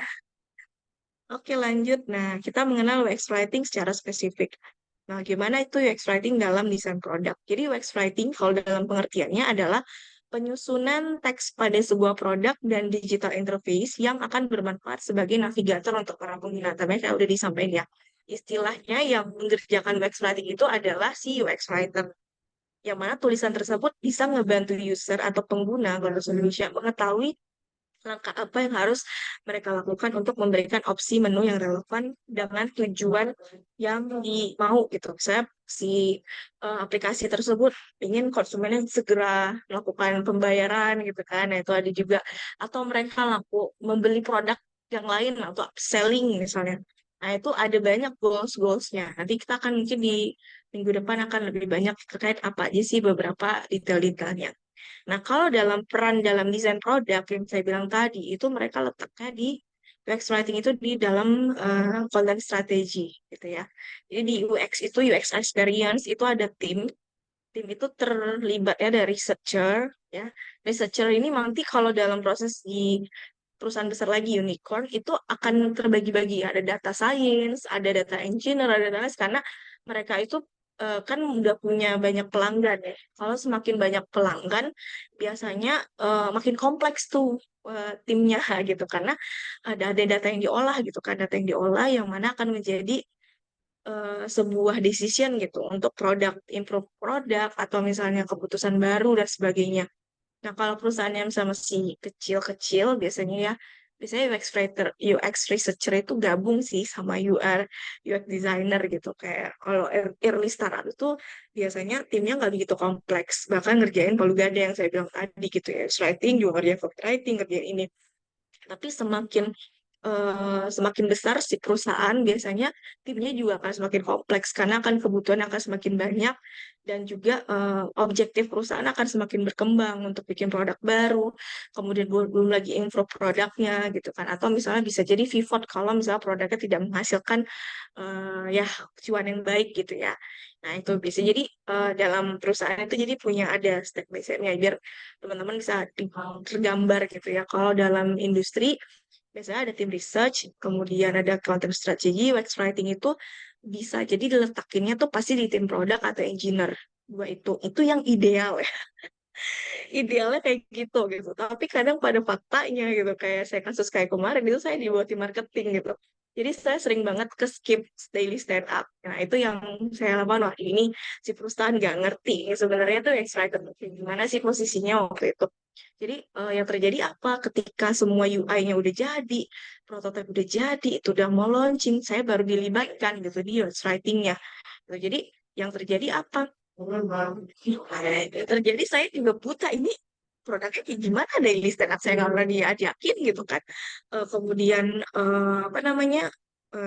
Oke lanjut. Nah kita mengenal UX writing secara spesifik. Nah gimana itu UX writing dalam desain produk? Jadi UX writing kalau dalam pengertiannya adalah penyusunan teks pada sebuah produk dan digital interface yang akan bermanfaat sebagai navigator untuk para pengguna. Tapi kayak udah disampaikan ya, istilahnya yang mengerjakan UX writing itu adalah si UX writer. Yang mana tulisan tersebut bisa ngebantu user atau pengguna kalau bahasa Indonesia mengetahui langkah apa yang harus mereka lakukan untuk memberikan opsi menu yang relevan dengan tujuan yang dimau gitu. Saya si aplikasi tersebut ingin konsumennya segera melakukan pembayaran gitu kan. Nah, itu ada juga atau mereka laku membeli produk yang lain atau upselling misalnya. Nah, itu ada banyak goals-goalsnya. Nanti kita akan mungkin di minggu depan akan lebih banyak terkait apa aja sih beberapa detail-detailnya. Nah, kalau dalam peran dalam desain produk yang saya bilang tadi, itu mereka letaknya di UX writing itu di dalam content strategy gitu ya. Jadi di UX itu UX experience itu ada tim. Tim itu terlibat ya dari researcher ya. Researcher ini nanti kalau dalam proses di perusahaan besar lagi unicorn itu akan terbagi-bagi. Ada data science, ada data engineer, ada data analyst karena mereka itu kan udah punya banyak pelanggan ya. Kalau semakin banyak pelanggan, biasanya makin kompleks tuh timnya gitu karena ada data yang diolah gitu kan, data yang diolah yang mana akan menjadi sebuah decision gitu untuk produk, improve produk atau misalnya keputusan baru dan sebagainya. Nah, kalau perusahaan yang sama si kecil-kecil biasanya UX researcher itu gabung sih sama UX designer gitu. Kayak kalau early startup itu biasanya timnya nggak begitu kompleks, bahkan ngerjain palu gada yang saya bilang tadi gitu ya, writing juga ngerjain copywriting, ngerjain ini. Tapi semakin besar si perusahaan, biasanya timnya juga akan semakin kompleks karena akan kebutuhan akan semakin banyak dan juga objektif perusahaan akan semakin berkembang untuk bikin produk baru, kemudian belum belum lagi improve produknya gitu kan. Atau misalnya bisa jadi pivot kalau misalnya produknya tidak menghasilkan ya cuan yang baik gitu ya. Nah, itu bisa jadi dalam perusahaan itu jadi punya ada step by step-nya biar teman-teman bisa tergambar gitu ya. Kalau dalam industri biasanya ada tim research, kemudian ada content strategy, UX writing itu bisa jadi diletakinnya tuh pasti di tim produk atau engineer. Dua itu yang ideal ya. Idealnya kayak gitu gitu. Tapi kadang pada faktanya gitu, kayak saya kasus kayak kemarin itu saya dibawa tim marketing gitu. Jadi saya sering banget ke skip daily stand up. Nah, itu yang saya lakukan, wah ini si perusahaan nggak ngerti. Sebenarnya tuh excited gimana sih posisinya waktu itu. Jadi yang terjadi apa ketika semua UI-nya udah jadi, prototipe udah jadi, itu udah mau launching, saya baru dilibatkan gitu di writing-nya. Jadi yang terjadi apa? Terjadi saya juga buta ini produknya kayak gimana daily stand up saya nggak pernah diajakin gitu kan. Kemudian apa namanya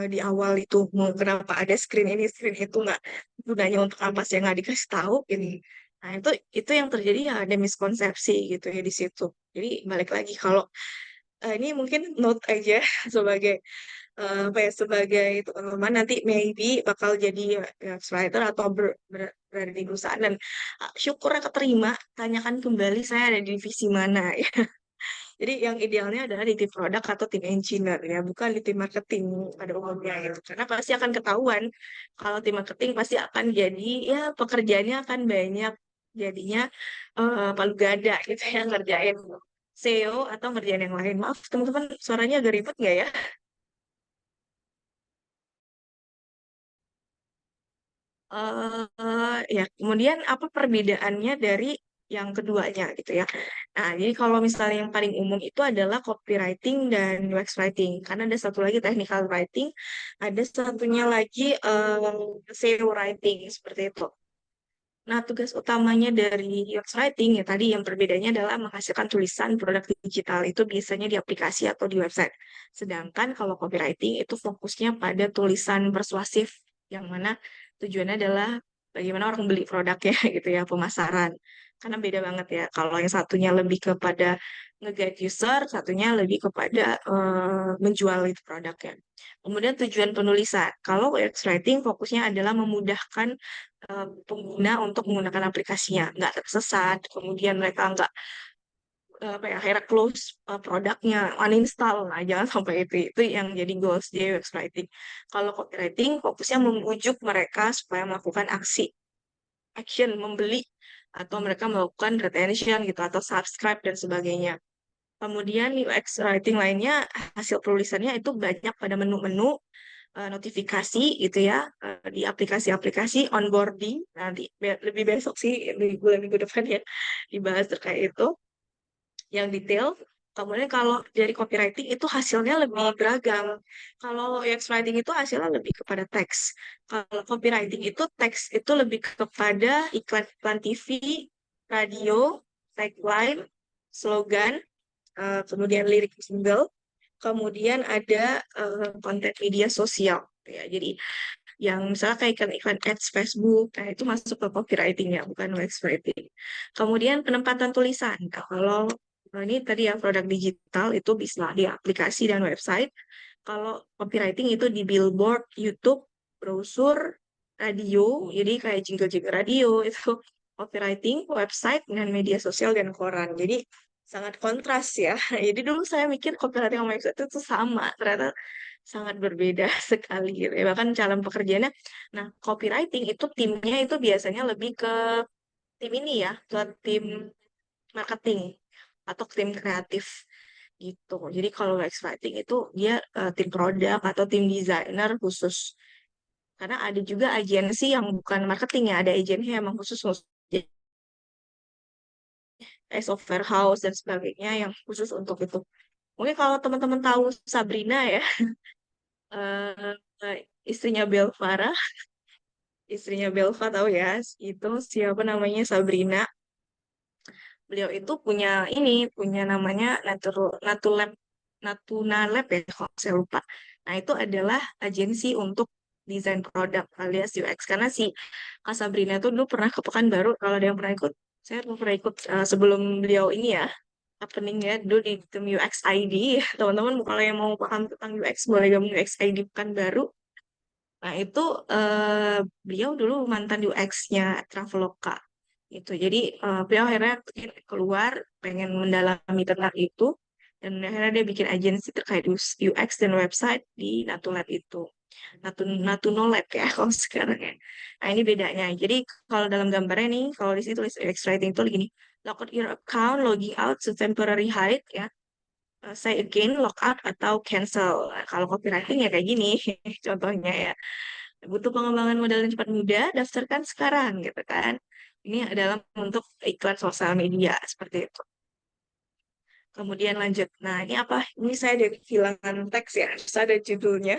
di awal itu mau kenapa ada screen ini screen itu nggak gunanya untuk apa saya nggak dikasih tahu ini. Nah itu yang terjadi ya ada miskonsepsi gitu ya di situ. Jadi balik lagi kalau ini mungkin note aja sebagai apa ya sebagai teman-teman nanti maybe bakal jadi writer atau berada di perusahaan dan syukurnya keterima, tanyakan kembali saya ada di divisi mana ya. Jadi yang idealnya adalah di tim produk atau tim engineer ya, bukan di tim marketing pada umumnya gitu. Karena pasti akan ketahuan kalau tim marketing pasti akan jadi ya pekerjaannya akan banyak jadinya palu gada gitu ya ngerjain SEO atau ngerjain yang lain. Maaf teman-teman suaranya agak ribet nggak ya? Ya, kemudian apa perbedaannya dari yang keduanya gitu ya. Nah, jadi kalau misalnya yang paling umum itu adalah copywriting dan UX writing. Karena ada satu lagi technical writing, ada satunya lagi SEO writing seperti itu. Nah, tugas utamanya dari UX writing ya tadi yang perbedaannya adalah menghasilkan tulisan produk digital itu biasanya di aplikasi atau di website. Sedangkan kalau copywriting itu fokusnya pada tulisan persuasif yang mana tujuannya adalah bagaimana orang beli produknya gitu ya, pemasaran. Karena beda banget ya. Kalau yang satunya lebih kepada nge-guide user, satunya lebih kepada menjual itu produknya. Kemudian tujuan penulisan. Kalau UX writing fokusnya adalah memudahkan pengguna untuk menggunakan aplikasinya, nggak tersesat, kemudian mereka nggak apa ya akhirnya close produknya, uninstall, nah jangan sampai itu yang jadi goals di UX writing. Kalau copywriting fokusnya membujuk mereka supaya melakukan action membeli atau mereka melakukan retention gitu atau subscribe dan sebagainya. Kemudian UX writing lainnya hasil tulisannya itu banyak pada menu-menu notifikasi gitu ya di aplikasi-aplikasi onboarding nanti lebih besok sih di bulan minggu depan ya dibahas terkait itu yang detail. Kemudian kalau dari copywriting itu hasilnya lebih beragam. Kalau UX writing itu hasilnya lebih kepada teks. Kalau copywriting itu teks itu lebih kepada iklan-iklan TV, radio, tagline, slogan, kemudian lirik single, kemudian ada konten media sosial. Ya, jadi yang misalnya kayak iklan ads Facebook, nah itu masuk ke copywriting ya, bukan UX writing. Kemudian penempatan tulisan. Nah, kalau ini tadi ya produk digital itu bisa di aplikasi dan website. Kalau copywriting itu di billboard, YouTube, brosur, radio, jadi kayak jingle-jingle radio itu copywriting, website, dan media sosial dan koran. Jadi sangat kontras ya. Jadi dulu saya mikir copywriting sama website itu sama, ternyata sangat berbeda sekali gitu ya. Bahkan calon pekerjaannya. Nah, copywriting itu timnya itu biasanya lebih ke tim ini ya, ke tim marketing atau tim kreatif gitu. Jadi kalau UX writing itu dia tim produk atau tim desainer khusus. Karena ada juga agensi yang bukan marketing ya, ada agensi yang emang khusus software house dan sebagainya yang khusus untuk itu. Mungkin kalau teman-teman tahu Sabrina ya, istrinya Belvara, istrinya Belva tahu ya, itu siapa namanya Sabrina. Beliau itu punya ini, punya namanya Natulab, Natuna Lab ya, kalau saya lupa. Nah, itu adalah agensi untuk desain produk alias UX. Karena si Kak Sabrina itu dulu pernah ke Pekanbaru, kalau ada yang pernah ikut, saya pernah ikut sebelum beliau ini ya, happeningnya dulu di tim UX ID. Teman-teman kalau yang mau paham tentang UX, boleh gabung UX ID Pekanbaru. Nah, itu eh, beliau dulu mantan UX-nya Traveloka. Itu. Jadi, beliau akhirnya keluar, pengen mendalami tentang itu, dan akhirnya dia bikin agensi terkait UX dan website di Natulab itu. Natunolab ya, kalau sekarang ya. Nah, ini bedanya. Jadi, kalau dalam gambarnya nih, kalau di sini tulis UX writing itu gini, log out your account, logging out to temporary hide, ya. Say again, log out atau cancel. Nah, kalau copywriting ya kayak gini, contohnya ya. Butuh pengembangan modal yang cepat mudah, daftarkan sekarang gitu kan. Ini adalah untuk iklan sosial media seperti itu. Kemudian lanjut. Nah, ini apa? Ini saya ada kehilangan teks ya. Saya ada judulnya.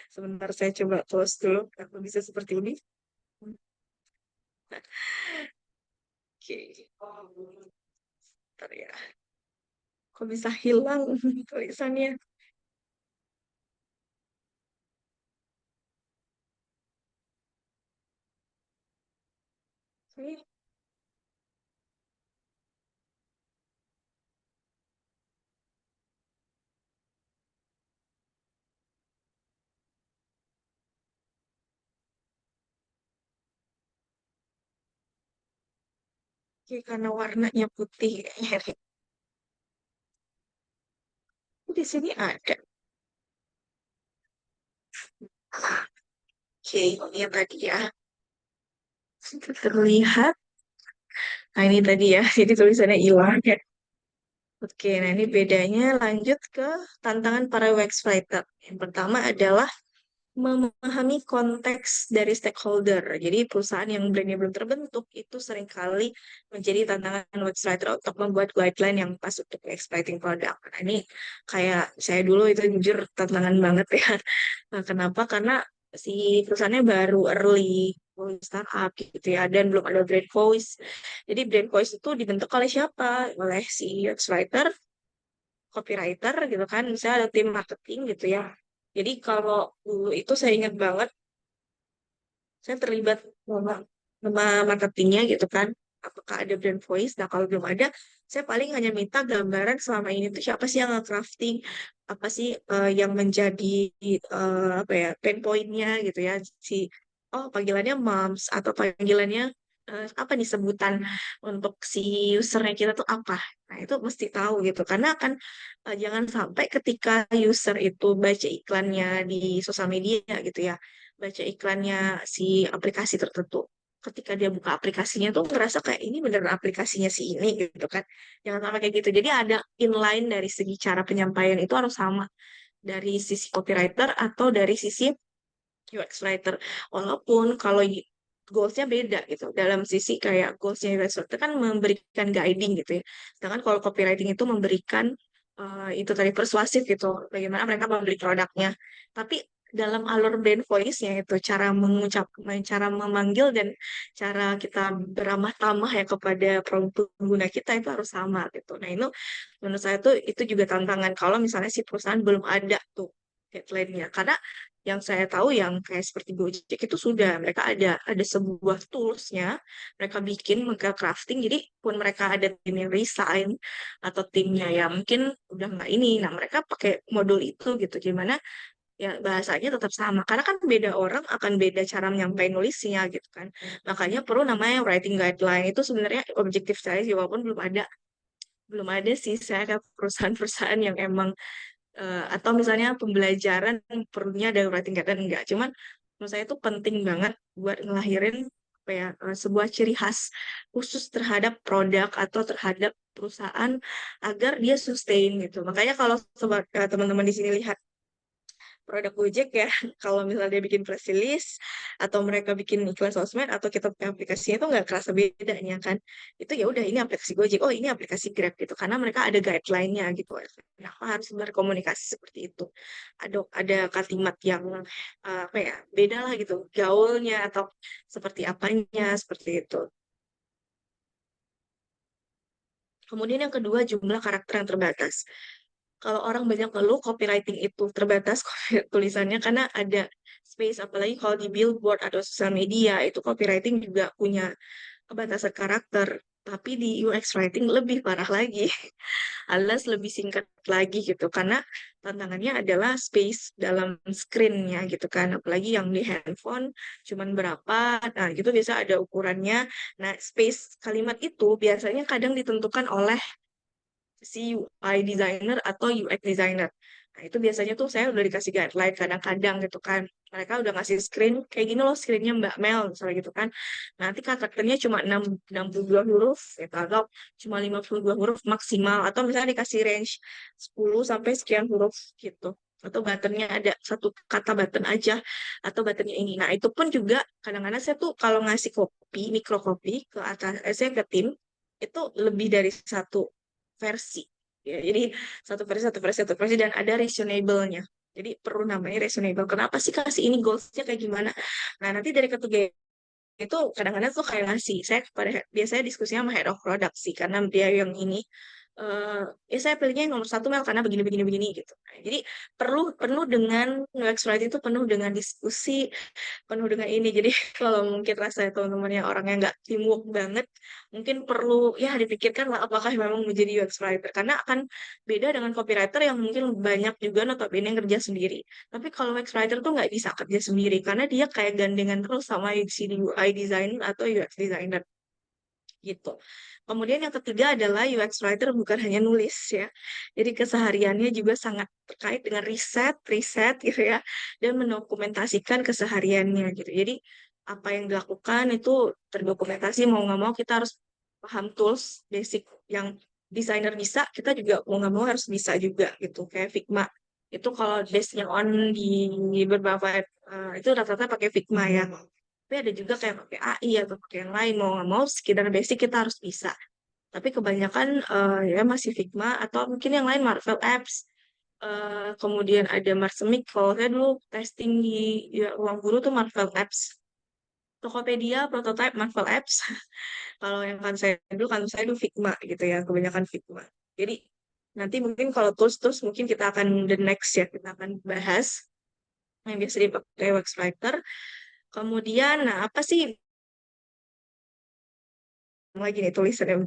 Sebentar saya coba close dulu. Aku bisa seperti ini. Oke. Bentar ya. Kok bisa hilang tulisannya? Oke, karena warnanya putih kayaknya. Di sini ada. Oke, ini yang tadi ya. Terlihat. Nah, ini tadi ya. Jadi tulisannya hilang ya. Oke, nah ini bedanya lanjut ke tantangan para UX writer. Yang pertama adalah memahami konteks dari stakeholder. Jadi perusahaan yang brandnya belum terbentuk itu seringkali menjadi tantangan UX writer untuk membuat guideline yang pas untuk UX writing produk. Nah, ini kayak saya dulu itu jujur tantangan banget ya. Nah, kenapa? Karena si perusahaannya baru early startup gitu ya dan belum ada brand voice. Jadi brand voice itu dibentuk oleh siapa? Oleh si UX writer, copywriter gitu kan, misalnya ada tim marketing gitu ya. Jadi kalau dulu itu saya ingat banget, saya terlibat sama, sama marketingnya gitu kan, apakah ada brand voice. Nah kalau belum ada, saya paling hanya minta gambaran selama ini tuh siapa sih yang nge-crafting, apa sih yang menjadi apa ya pain point-nya gitu ya, si oh panggilannya moms atau panggilannya apa nih sebutan untuk si usernya kita tuh apa. Nah, itu mesti tahu gitu. Karena kan jangan sampai ketika user itu baca iklannya di sosial media gitu ya, baca iklannya si aplikasi tertentu. Ketika dia buka aplikasinya tuh ngerasa kayak ini beneran aplikasinya si ini gitu kan. Jangan sampai kayak gitu. Jadi ada inline dari segi cara penyampaian itu harus sama dari sisi copywriter atau dari sisi UX writer. Walaupun kalau goalsnya beda gitu. Dalam sisi kayak goalsnya UX writer kan memberikan guiding gitu ya. Sedangkan kalau copywriting itu memberikan itu tadi persuasif gitu. Bagaimana mereka membeli produknya. Tapi dalam alur brand voice-nya itu cara mengucap, cara memanggil dan cara kita beramah tamah ya kepada pengguna kita itu harus sama gitu. Nah, itu menurut saya tuh itu juga tantangan kalau misalnya si perusahaan belum ada tuh deadline-nya. Karena yang saya tahu yang kayak seperti Gojek itu sudah mereka ada sebuah tools-nya, mereka bikin, mereka crafting, jadi pun mereka ada tim yang resign atau timnya ya mungkin udah nggak ini, nah mereka pakai modul itu gitu, gimana ya bahasanya tetap sama karena kan beda orang akan beda cara menyampaikan nulisnya gitu kan, makanya perlu namanya writing guideline. Itu sebenarnya objektif saya sih walaupun belum ada sih saya ke perusahaan-perusahaan yang emang atau misalnya pembelajaran perlunya ada writing guideline enggak. Cuman menurut saya itu penting banget buat ngelahirin apa ya sebuah ciri khas khusus terhadap produk atau terhadap perusahaan agar dia sustain gitu. Makanya kalau teman-teman di sini lihat produk Gojek ya. Kalau misalnya dia bikin press release atau mereka bikin iklan sosmed atau kita punya aplikasinya itu nggak kerasa bedanya kan. Itu ya udah ini aplikasi Gojek, oh ini aplikasi Grab gitu. Karena mereka ada guideline-nya gitu. Kenapa harus berkomunikasi seperti itu? Ada kalimat yang apa ya beda lah gitu, gaulnya atau seperti apanya seperti itu. Kemudian yang kedua jumlah karakter yang terbatas. Kalau orang banyak ngeluh copywriting itu terbatas tulisannya karena ada space, apalagi kalau di billboard atau sosial media itu copywriting juga punya kebatasan karakter. Tapi di UX writing lebih parah lagi, alias lebih singkat lagi gitu karena tantangannya adalah space dalam screen-nya gitu kan, apalagi yang di handphone cuman berapa, nah gitu biasa ada ukurannya. Nah space kalimat itu biasanya kadang ditentukan oleh si UI designer atau UX designer. Nah, itu biasanya tuh saya udah dikasih guideline kadang-kadang gitu kan. Mereka udah ngasih screen, kayak gini loh screennya Mbak Mel, misalnya gitu kan. Nanti karakternya cuma 62 huruf, gitu, atau cuma 52 huruf maksimal. Atau misalnya dikasih range 10 sampai sekian huruf gitu. Atau buttonnya ada satu kata button aja, atau buttonnya ini. Nah, itu pun juga kadang-kadang saya tuh kalau ngasih copy, micro copy ke atas, saya ke tim, itu lebih dari satu versi. Ya, jadi satu versi dan ada reasonable-nya. Jadi perlu namanya reasonable. Kenapa sih kasih ini goals-nya kayak gimana? Nah, nanti dari ketiga itu kadang-kadang tuh kayak ngasih saya kepada biasanya diskusinya sama head of product sih karena dia yang ini eh ya saya pilihnya yang nomor satu Mel karena begini begini begini gitu. Nah, jadi perlu penuh dengan UX writing itu penuh dengan diskusi, penuh dengan ini. Jadi kalau mungkin rasa teman-temannya orangnya nggak teamwork banget, mungkin perlu ya dipikirkan lah apakah memang menjadi UX writer. Karena akan beda dengan copywriter yang mungkin banyak juga notabene yang kerja sendiri. Tapi kalau UX writer tuh nggak bisa kerja sendiri karena dia kayak gandengan terus sama si UI designer atau UX designer gitu. Kemudian yang ketiga adalah UX writer bukan hanya nulis ya. Jadi kesehariannya juga sangat terkait dengan riset gitu ya, dan mendokumentasikan kesehariannya gitu. Jadi apa yang dilakukan itu terdokumentasi mau nggak mau kita harus paham tools basic yang desainer bisa, kita juga mau nggak mau harus bisa juga gitu. Kayak Figma itu kalau base-nya on di beberapa itu rata-rata pakai Figma ya. Tapi ada juga kayak pakai AI atau pakai yang lain, mau nggak mau sekedar basic kita harus bisa. Tapi kebanyakan ya masih Figma atau mungkin yang lain Marvel Apps. Kemudian ada Marsemic, kalau saya dulu testing di ya, ruang guru tuh Marvel Apps. Tokopedia, prototype Marvel Apps. Kalau yang kan saya dulu kan saya dulu Figma gitu ya, kebanyakan Figma. Jadi nanti mungkin kalau tools-tools mungkin kita akan the next ya, kita akan bahas yang biasa dipakai UX Writer. Kemudian, nah apa sih lagi nih tulisannya?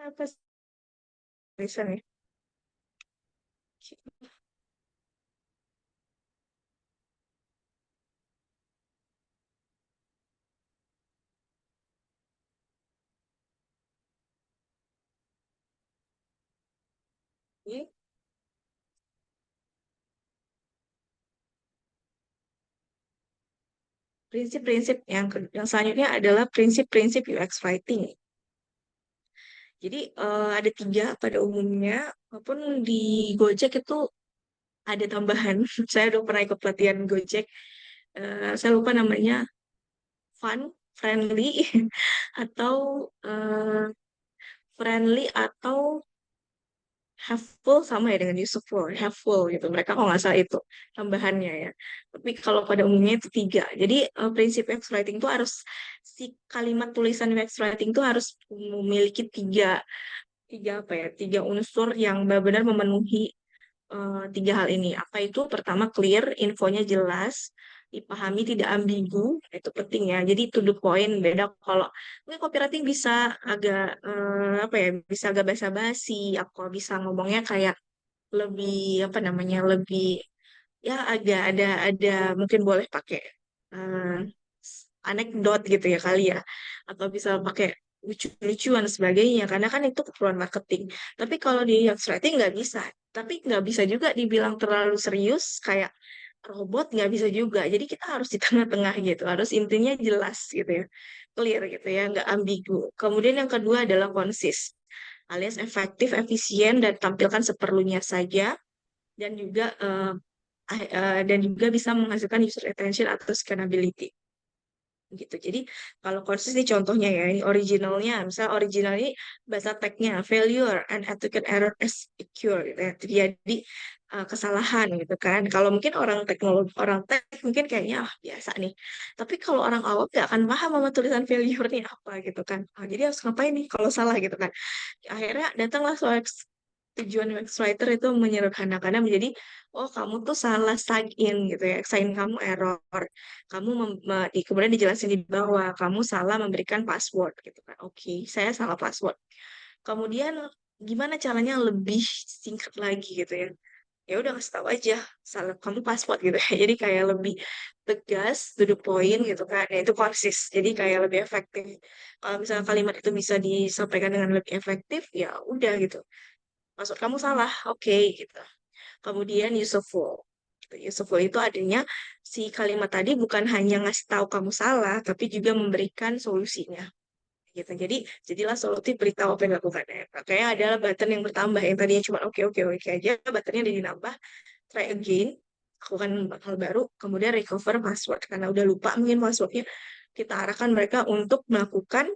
Apa sih tulisannya? Ini prinsip-prinsip yang selanjutnya adalah prinsip-prinsip UX writing. Jadi ada tiga pada umumnya, walaupun di Gojek itu ada tambahan. Saya udah pernah ikut pelatihan Gojek. Saya lupa namanya, fun, friendly, atau eh, friendly atau helpful sama ya dengan useful, helpful gitu. Mereka kalau nggak salah itu tambahannya ya. Tapi kalau pada umumnya itu tiga. Jadi prinsip UX writing itu harus si kalimat tulisan UX writing itu harus memiliki tiga apa ya? Tiga unsur yang benar-benar memenuhi tiga hal ini. Apa itu? Pertama clear, infonya jelas, dipahami tidak ambigu, itu penting ya. Jadi to the point. Beda kalau mungkin copywriting bisa agak apa ya? Bisa agak basa-basi. Aku bisa ngomongnya kayak lebih apa namanya? Lebih ya agak ada mungkin boleh pakai eh, anekdot gitu ya kali ya, atau bisa pakai lucu-lucuan dan sebagainya karena kan itu keperluan marketing. Tapi kalau di Yachts Writing nggak bisa, tapi nggak bisa juga dibilang terlalu serius kayak robot, nggak bisa juga. Jadi kita harus di tengah-tengah gitu, harus intinya jelas gitu ya, clear gitu ya, nggak ambigu. Kemudian yang kedua adalah konsis, alias efektif, efisien, dan tampilkan seperlunya saja. dan juga dan juga bisa menghasilkan user attention atau scalability gitu. Jadi kalau courses ini contohnya ya, ini originalnya, misal original ini bahasa tagnya failure and etiquette error as occur gitu ya. Jadi kesalahan gitu kan. Kalau mungkin orang teknologi, orang tech mungkin kayaknya biasa nih. Tapi kalau orang awam nggak akan paham sama tulisan failure ini apa gitu kan. Jadi harus ngapain nih kalau salah gitu kan. Akhirnya datanglah tujuan UX writer itu menyederhanakannya menjadi, oh kamu tuh salah sign in gitu ya, sign kamu error, kamu kemudian dijelasin di bawah kamu salah memberikan password gitu kan. Oke, saya salah password. Kemudian gimana caranya lebih singkat lagi gitu ya? Ya udah kasih tahu aja salah kamu password gitu ya. Jadi kayak lebih tegas, to the point gitu kan. Ya itu konsis. Jadi kayak lebih efektif. Kalau misalnya kalimat itu bisa disampaikan dengan lebih efektif, ya udah gitu. Maksud kamu salah, oke gitu. Kemudian useful. Gitu. Useful itu artinya si kalimat tadi bukan hanya ngasih tahu kamu salah, tapi juga memberikan solusinya. Gitu. Jadi jadilah solutif, beritahu apa yang dilakukan. Kayak adalah button yang bertambah yang tadinya cuma oke oke oke aja, buttonnya jadi nambah, try again, lakukan hal baru, kemudian recover password karena udah lupa mungkin passwordnya. Kita arahkan mereka untuk melakukan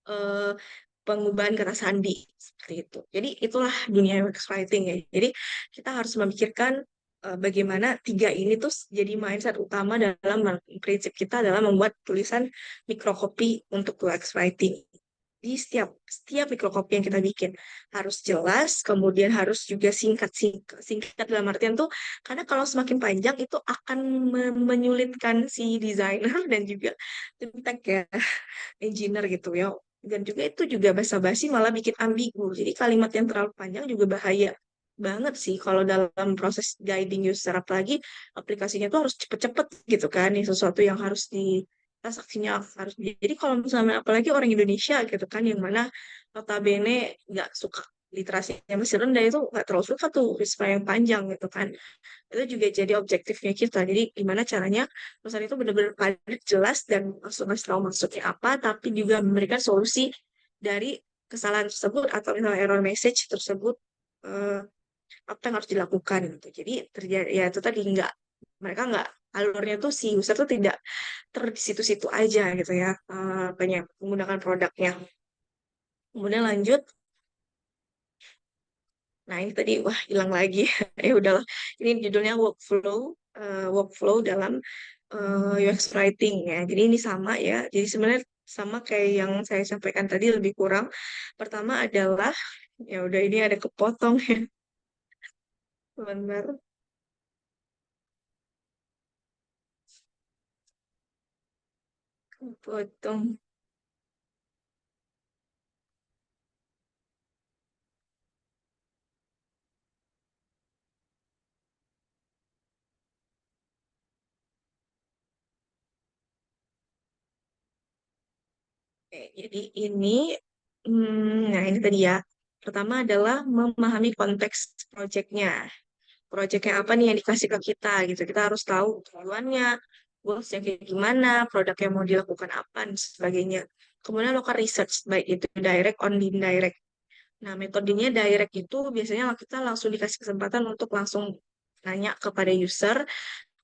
eh, pengubahan kata sandi seperti itu. Jadi itulah dunia UX writing ya. Jadi kita harus memikirkan bagaimana tiga ini tuh jadi mindset utama dalam prinsip kita dalam membuat tulisan microcopy untuk UX writing. Di setiap microcopy yang kita bikin harus jelas, kemudian harus juga singkat singkat, singkat dalam artian tuh karena kalau semakin panjang itu akan menyulitkan si desainer dan juga tim tech ya, engineer gitu ya. Dan juga itu juga basa-basi malah bikin ambigu. Jadi kalimat yang terlalu panjang juga bahaya banget sih kalau dalam proses guiding user, apalagi aplikasinya tuh harus cepet-cepet gitu kan. Ini sesuatu yang harus transaksinya harus jadi kalau misalnya apalagi orang Indonesia gitu kan yang mana notabene nggak suka literasinya masih rendah itu nggak terlalu suka tuh istilah yang panjang gitu kan. Itu juga jadi objektifnya kita. Jadi gimana caranya pesan itu benar-benar padat, jelas, dan langsung ngasih tahu maksudnya apa, tapi juga memberikan solusi dari kesalahan tersebut atau misalnya error message tersebut, eh, apa yang harus dilakukan gitu. Jadi terjadi ya itu tadi nggak, mereka nggak, alurnya tuh si user tuh tidak di situ-situ aja gitu ya, banyak menggunakan produknya. Kemudian lanjut, nah ini tadi wah hilang lagi. Ya udahlah, ini judulnya workflow, workflow dalam UX writing ya. Jadi ini sama ya. Jadi sebenarnya sama kayak yang saya sampaikan tadi, lebih kurang. Pertama adalah ya udah ini ada kepotong ya, sebentar. Kepotong. Oke, jadi ini, nah ini tadi ya. Pertama adalah memahami konteks proyeknya. Proyeknya apa nih yang dikasih ke kita gitu. Kita harus tahu tujuannya, goalsnya kayak gimana, produk yang mau dilakukan apa, dan sebagainya. Kemudian lakukan research, baik itu direct on indirect. Nah, metodenya direct itu biasanya kita langsung dikasih kesempatan untuk langsung nanya kepada user.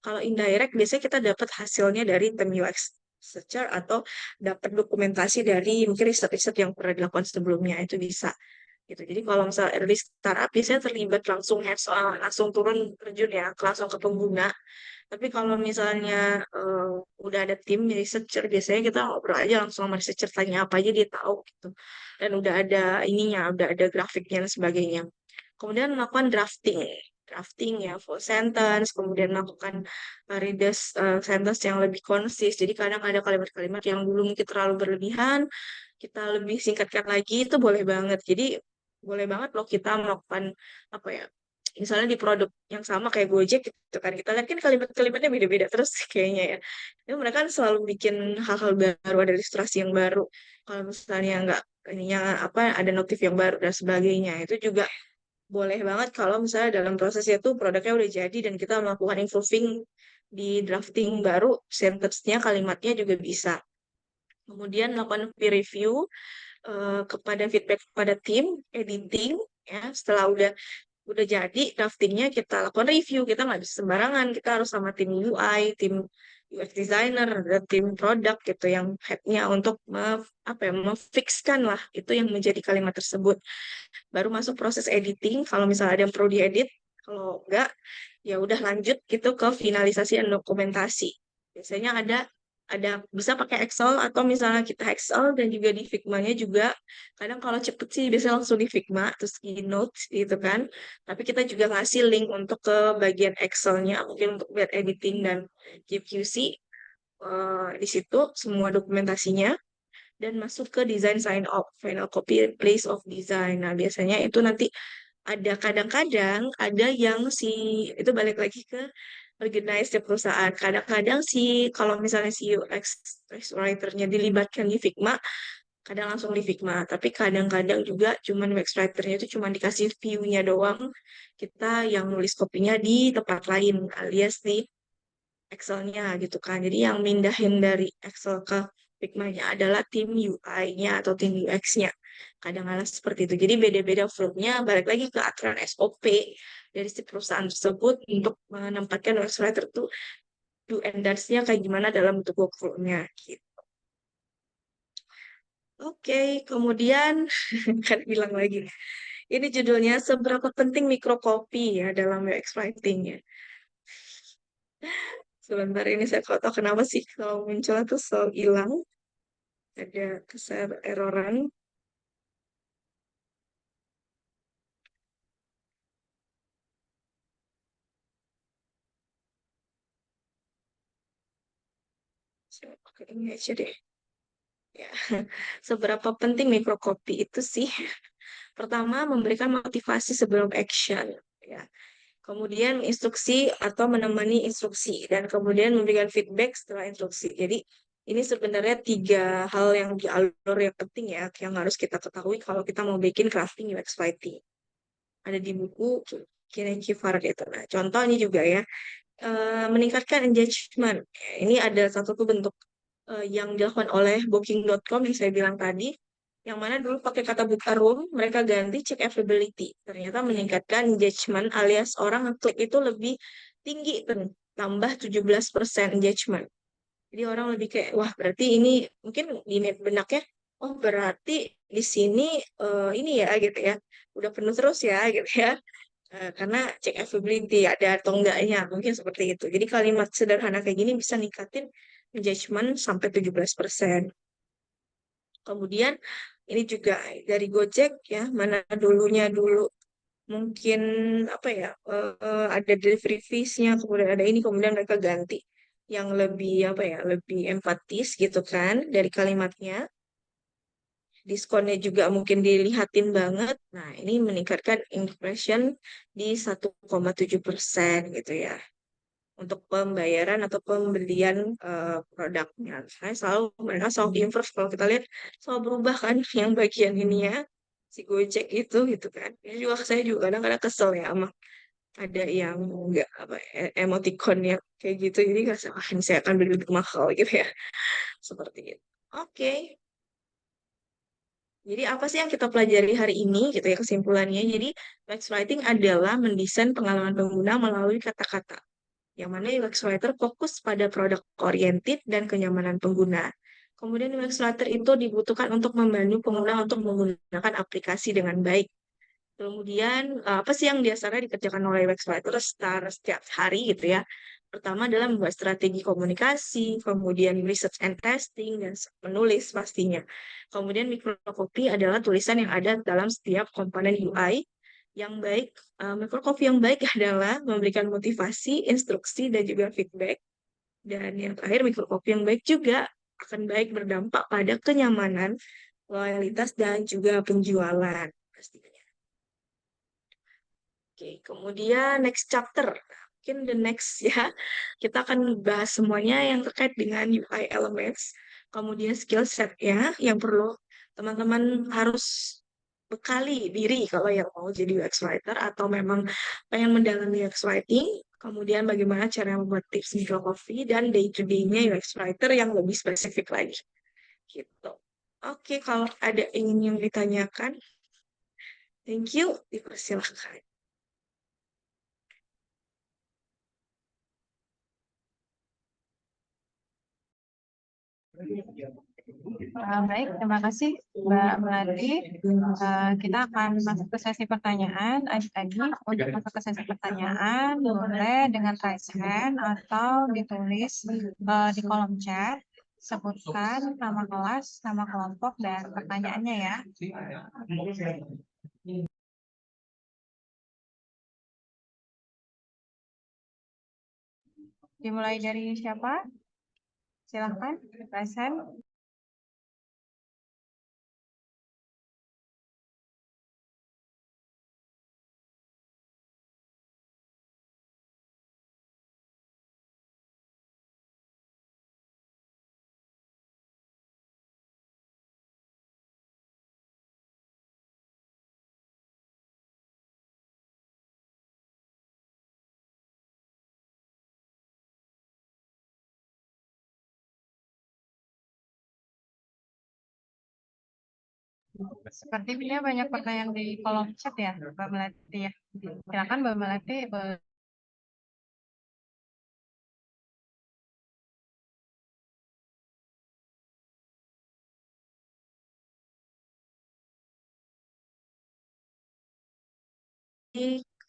Kalau indirect, biasanya kita dapat hasilnya dari tim UX researcher atau dapat dokumentasi dari mungkin riset-riset yang pernah dilakukan sebelumnya, itu bisa gitu. Jadi kalau misalnya early startup biasanya terlibat langsung hands on, langsung turun terjun ya, langsung ke pengguna. Tapi kalau misalnya udah ada tim researcher, biasanya kita ngobrol aja langsung sama researcher, tanya apa aja dia tahu gitu. Dan udah ada ininya, udah ada grafiknya dan sebagainya. Kemudian melakukan drafting. Drafting ya, full sentence, kemudian melakukan reduce sentence yang lebih konsis. Jadi kadang ada kalimat-kalimat yang dulu mungkin terlalu berlebihan, kita lebih singkatkan lagi, itu boleh banget. Jadi boleh banget loh kita melakukan apa ya, misalnya di produk yang sama kayak Gojek gitu kan, kita lihat kan kalimat-kalimatnya beda-beda terus kayaknya ya. Itu mereka kan selalu bikin hal-hal baru, ada ilustrasi yang baru. Kalau misalnya nggak ininya apa, ada notif yang baru dan sebagainya, itu juga boleh banget kalau misalnya dalam prosesnya tuh produknya udah jadi dan kita melakukan improving di drafting baru, sentence-nya, kalimatnya juga bisa. Kemudian melakukan peer review, kepada feedback kepada tim editing ya, setelah udah udah jadi draftingnya kita lakukan review. Kita nggak bisa sembarangan, kita harus sama tim UI, tim UX designer, dan tim produk gitu yang headnya untuk apa ya, memfixkan lah itu yang menjadi kalimat tersebut. Baru masuk proses editing kalau misalnya ada yang perlu diedit, kalau enggak ya udah lanjut gitu ke finalisasi dan dokumentasi. Biasanya ada bisa pakai Excel atau misalnya kita Excel dan juga di Figma-nya juga. Kadang kalau cepet sih biasanya langsung di Figma terus di Notes gitu kan. Tapi kita juga ngasih link untuk ke bagian Excel-nya mungkin untuk buat editing dan QC. Di situ semua dokumentasinya dan masuk ke design sign off, final copy place of design. Nah, biasanya itu nanti ada kadang-kadang ada yang si itu balik lagi ke organize di perusahaan. Kadang-kadang si kalau misalnya si UX writer-nya dilibatkan di Figma, kadang langsung di Figma. Tapi kadang-kadang juga cuman UX writer-nya itu cuma dikasih view-nya doang. Kita yang nulis kopinya di tempat lain alias di Excel-nya gitu kan. Jadi yang mindahin dari Excel ke Figma-nya adalah tim UI-nya atau tim UX-nya. Kadang-kadang seperti itu. Jadi beda-beda flow-nya balik lagi ke aturan SOP dari si perusahaan tersebut untuk menempatkan UX writer tuh do and dance-nya kayak gimana dalam bentuk workflow-nya gitu. Oke, kemudian kan bilang lagi. Ini judulnya seberapa penting mikrokopi ya dalam UX writing ya. Sebentar ini saya kok tahu kenapa sih kalau muncul tuh selalu hilang. Ada keser eroran. Saya pakai ini aja deh. Ya. Seberapa penting mikrokopi itu sih? Pertama, memberikan motivasi sebelum action. Ya. Kemudian instruksi atau menemani instruksi. Dan kemudian memberikan feedback setelah instruksi. Jadi ini sebenarnya tiga hal yang di alur yang penting ya, yang harus kita ketahui kalau kita mau bikin crafting UX writing. Ada di buku Kineki Farad itu. Nah, contohnya juga ya, meningkatkan engagement. Ini ada satu tuh bentuk yang dilakukan oleh Booking.com yang saya bilang tadi, yang mana dulu pakai kata buka room, mereka ganti check availability. Ternyata meningkatkan engagement alias orang ngeklik itu lebih tinggi, tambah 17% engagement. Jadi orang lebih kayak, wah berarti ini mungkin di net benaknya, oh berarti di sini ini ya gitu ya, udah penuh terus ya gitu ya. Karena check availability ada atau enggaknya mungkin seperti itu. Jadi kalimat sederhana kayak gini bisa ningkatin engagement sampai 17%. Kemudian ini juga dari Gojek ya, mana dulunya dulu mungkin apa ya, ada delivery fees-nya, kemudian ada ini, kemudian mereka ganti yang lebih apa ya, lebih empatis gitu kan dari kalimatnya. Diskonnya juga mungkin dilihatin banget. Nah, ini meningkatkan impression di 1,7% gitu ya untuk pembayaran atau pembelian produknya. Mereka selalu improve kalau kita lihat selalu berubah kan yang bagian ini ya si Gojek itu gitu kan. Ini juga saya juga kadang-kadang kesel ya sama ada yang enggak apa emoticon yang kayak gitu. Jadi nggak ah, ini saya akan beli lebih mahal gitu ya. Seperti itu. Oke. Jadi apa sih yang kita pelajari hari ini gitu ya kesimpulannya. Jadi UX writing adalah mendesain pengalaman pengguna melalui kata-kata. Yang mana UX writer fokus pada produk oriented dan kenyamanan pengguna. Kemudian UX writer itu dibutuhkan untuk membantu pengguna untuk menggunakan aplikasi dengan baik. Kemudian apa sih yang biasanya dikerjakan oleh UX writer secara setiap hari gitu ya? Pertama adalah membuat strategi komunikasi, kemudian research and testing, dan menulis pastinya. Kemudian microcopy adalah tulisan yang ada dalam setiap komponen UI yang baik. Microcopy yang baik adalah memberikan motivasi, instruksi, dan juga feedback. Dan yang terakhir, microcopy yang baik juga akan baik berdampak pada kenyamanan, loyalitas, dan juga penjualan pastinya. Oke, kemudian next chapter. Mungkin the next ya, kita akan bahas semuanya yang terkait dengan UI elements, kemudian skill set ya, yang perlu teman-teman harus bekali diri kalau yang mau jadi UX writer atau memang pengen mendalami UX writing, kemudian bagaimana cara membuat tips microcopy dan day-to-day-nya UX writer yang lebih spesifik lagi. Gitu. Oke, kalau ada ingin yang ditanyakan, thank you, dipersilahkan.
Baik, terima kasih Mbak Melati. Kita akan masuk ke sesi pertanyaan. Adik-adik, untuk masuk ke sesi pertanyaan, boleh dengan raise hand atau ditulis di kolom chat. Sebutkan nama kelas, nama kelompok, dan pertanyaannya ya. Dimulai dari siapa? Silahkan, raise hand. Sepertinya banyak pertanyaan di kolom chat ya, Mbak Melati ya. Silakan Mbak Melati.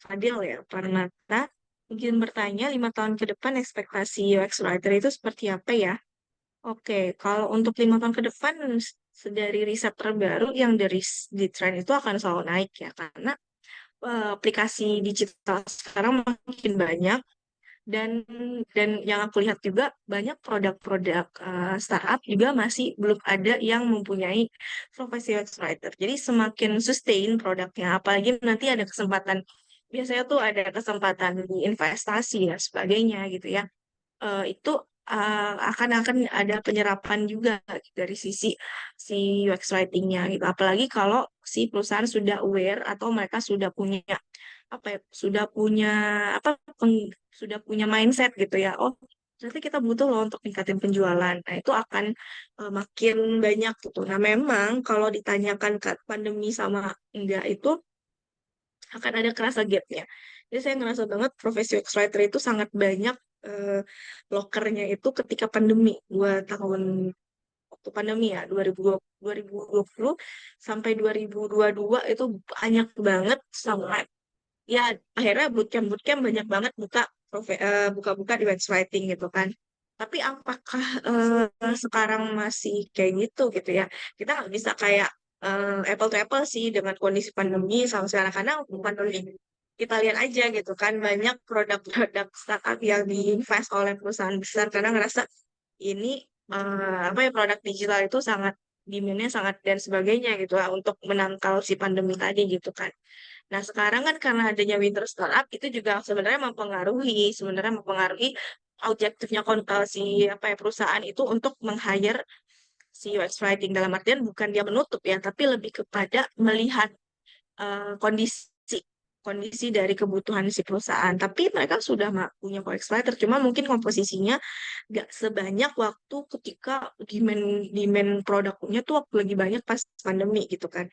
Fadil ya, Parmata, mungkin bertanya 5 tahun ke depan ekspektasi UX writer itu seperti apa ya? Oke, kalau untuk 5 tahun ke depan dari riset terbaru yang di tren itu akan selalu naik ya, karena aplikasi digital sekarang makin banyak dan yang aku lihat juga banyak produk-produk startup juga masih belum ada yang mempunyai profesi UX writer. Jadi semakin sustain produknya, apalagi nanti ada kesempatan, biasanya tuh ada kesempatan di investasi dan sebagainya gitu ya. Itu akan ada penyerapan juga dari sisi si UX writing-nya gitu. Apalagi kalau si perusahaan sudah aware atau mereka sudah punya apa ya, apa sudah punya mindset gitu ya. Oh, ternyata kita butuh loh untuk ningkatin penjualan. Nah, itu akan makin banyak gitu. Nah, memang kalau ditanyakan pandemi sama enggak itu akan ada kerasa gapnya. Jadi saya ngerasa banget profesi UX writer itu sangat banyak eh, lokernya itu ketika pandemi 2 tahun waktu pandemi ya 2020 sampai 2022 itu banyak banget sampai ya akhirnya bootcamp banyak banget buka-buka di website gitu kan. Tapi apakah sekarang masih kayak gitu ya? Kita nggak bisa kayak apple to apple sih dengan kondisi pandemi sama sekarang karena pandemi kita lihat aja gitu kan banyak produk-produk startup yang diinvest oleh perusahaan besar karena ngerasa ini apa ya produk digital itu sangat demand-nya sangat dan sebagainya gitu lah untuk menangkal si pandemi tadi gitu kan. Nah, sekarang kan karena adanya winter startup itu juga sebenarnya mempengaruhi objektifnya si apa ya perusahaan itu untuk meng-hire si UX writing dalam artian bukan dia menutup ya, tapi lebih kepada melihat kondisi kondisi dari kebutuhan si perusahaan. Tapi mereka sudah punya UX writer, cuma mungkin komposisinya nggak sebanyak waktu ketika demand demand produknya tuh waktu lagi banyak pas pandemi gitu kan.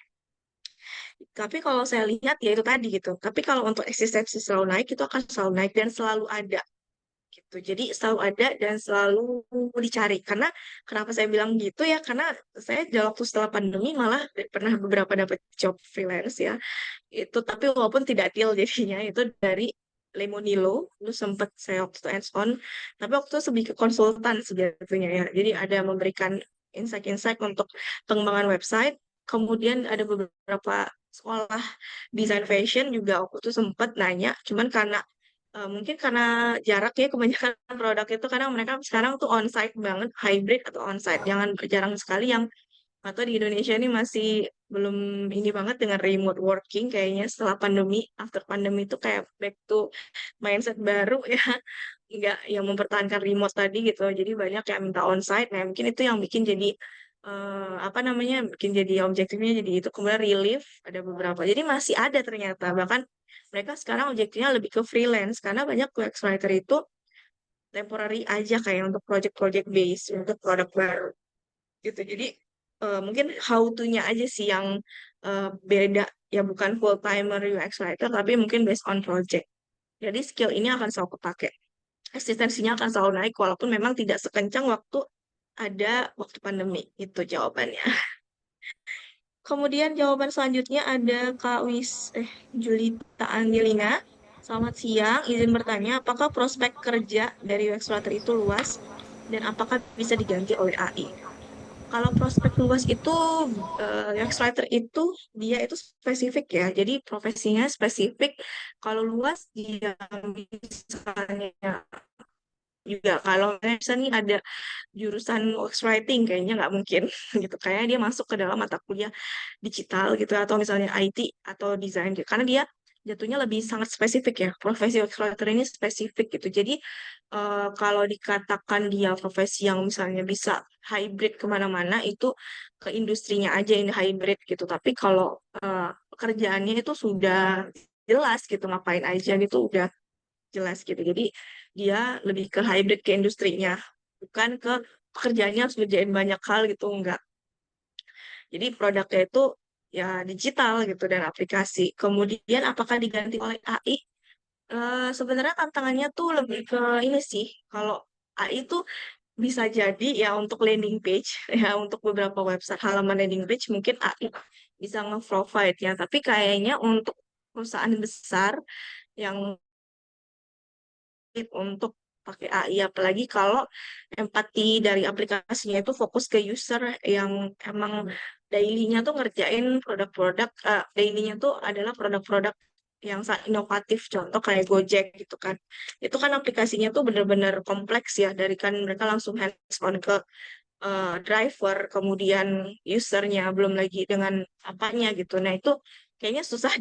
Tapi kalau saya lihat ya itu tadi gitu. Tapi kalau untuk eksistensi selalu naik itu akan selalu naik dan selalu ada gitu. Jadi selalu ada dan selalu dicari. Karena kenapa saya bilang gitu ya? Karena saya dalam waktu setelah pandemi malah pernah beberapa dapat job freelance ya. Itu tapi walaupun tidak deal jadinya itu dari Lemonilo, itu sempat saya waktu itu hands on, tapi waktu itu lebih ke konsultan sebetulnya ya. Jadi ada memberikan insight-insight untuk pengembangan website, kemudian ada beberapa sekolah desain fashion juga waktu itu sempat nanya, cuman karena mungkin karena jarak ya kebanyakan produk itu kadang mereka sekarang tuh onsite banget, hybrid atau onsite, jangan jarang sekali yang atau di Indonesia ini masih belum ini banget dengan remote working kayaknya setelah pandemi, after pandemi itu kayak back to mindset baru ya, nggak yang mempertahankan remote tadi gitu. Jadi banyak yang minta onsite, nah mungkin itu yang bikin jadi apa namanya, bikin jadi objektifnya jadi itu kemudian relief ada beberapa. Jadi masih ada ternyata bahkan mereka sekarang objektifnya lebih ke freelance karena banyak UX writer itu temporary aja kayak untuk project-project base untuk produk baru gitu. Jadi mungkin how to-nya aja sih yang beda ya bukan full timer UX writer tapi mungkin based on project. Jadi skill ini akan selalu kepake. Eksistensinya akan selalu naik walaupun memang tidak sekencang waktu ada waktu pandemi. Itu jawabannya. Kemudian jawaban selanjutnya ada Julita Angelina. Selamat siang, izin bertanya, apakah prospek kerja dari UX Writer itu luas dan apakah bisa diganti oleh AI? Kalau prospek luas itu, UX Writer itu dia itu spesifik ya, jadi profesinya spesifik. Kalau luas dia misalnya juga kalau misalnya nih ada jurusan UX writing kayaknya nggak mungkin gitu, kayaknya dia masuk ke dalam mata kuliah digital gitu atau misalnya IT atau desain gitu karena dia jatuhnya lebih sangat spesifik ya, profesi UX writer ini spesifik gitu. Jadi kalau dikatakan dia profesi yang misalnya bisa hybrid kemana-mana itu ke industrinya aja ini hybrid gitu, tapi kalau pekerjaannya itu sudah jelas gitu ngapain aja gitu udah jelas gitu. Jadi dia lebih ke hybrid ke industrinya, bukan ke pekerjaannya harus ngerjain banyak hal gitu, enggak. Jadi produknya itu ya digital gitu dan aplikasi. Kemudian apakah diganti oleh AI? Sebenarnya tantangannya tuh lebih ke ini sih. Kalau AI itu bisa jadi ya untuk landing page, ya untuk beberapa website halaman landing page mungkin AI bisa nge-provide ya. Tapi kayaknya untuk perusahaan besar yang untuk pakai AI, apalagi kalau empati dari aplikasinya itu fokus ke user yang emang daily-nya tuh ngerjain produk-produk, daily-nya tuh adalah produk-produk yang sangat inovatif, contoh kayak Gojek gitu kan. Itu kan aplikasinya tuh bener-bener kompleks ya, dari kan mereka langsung hands-on ke driver, kemudian usernya, belum lagi dengan apanya gitu. Nah itu kayaknya susah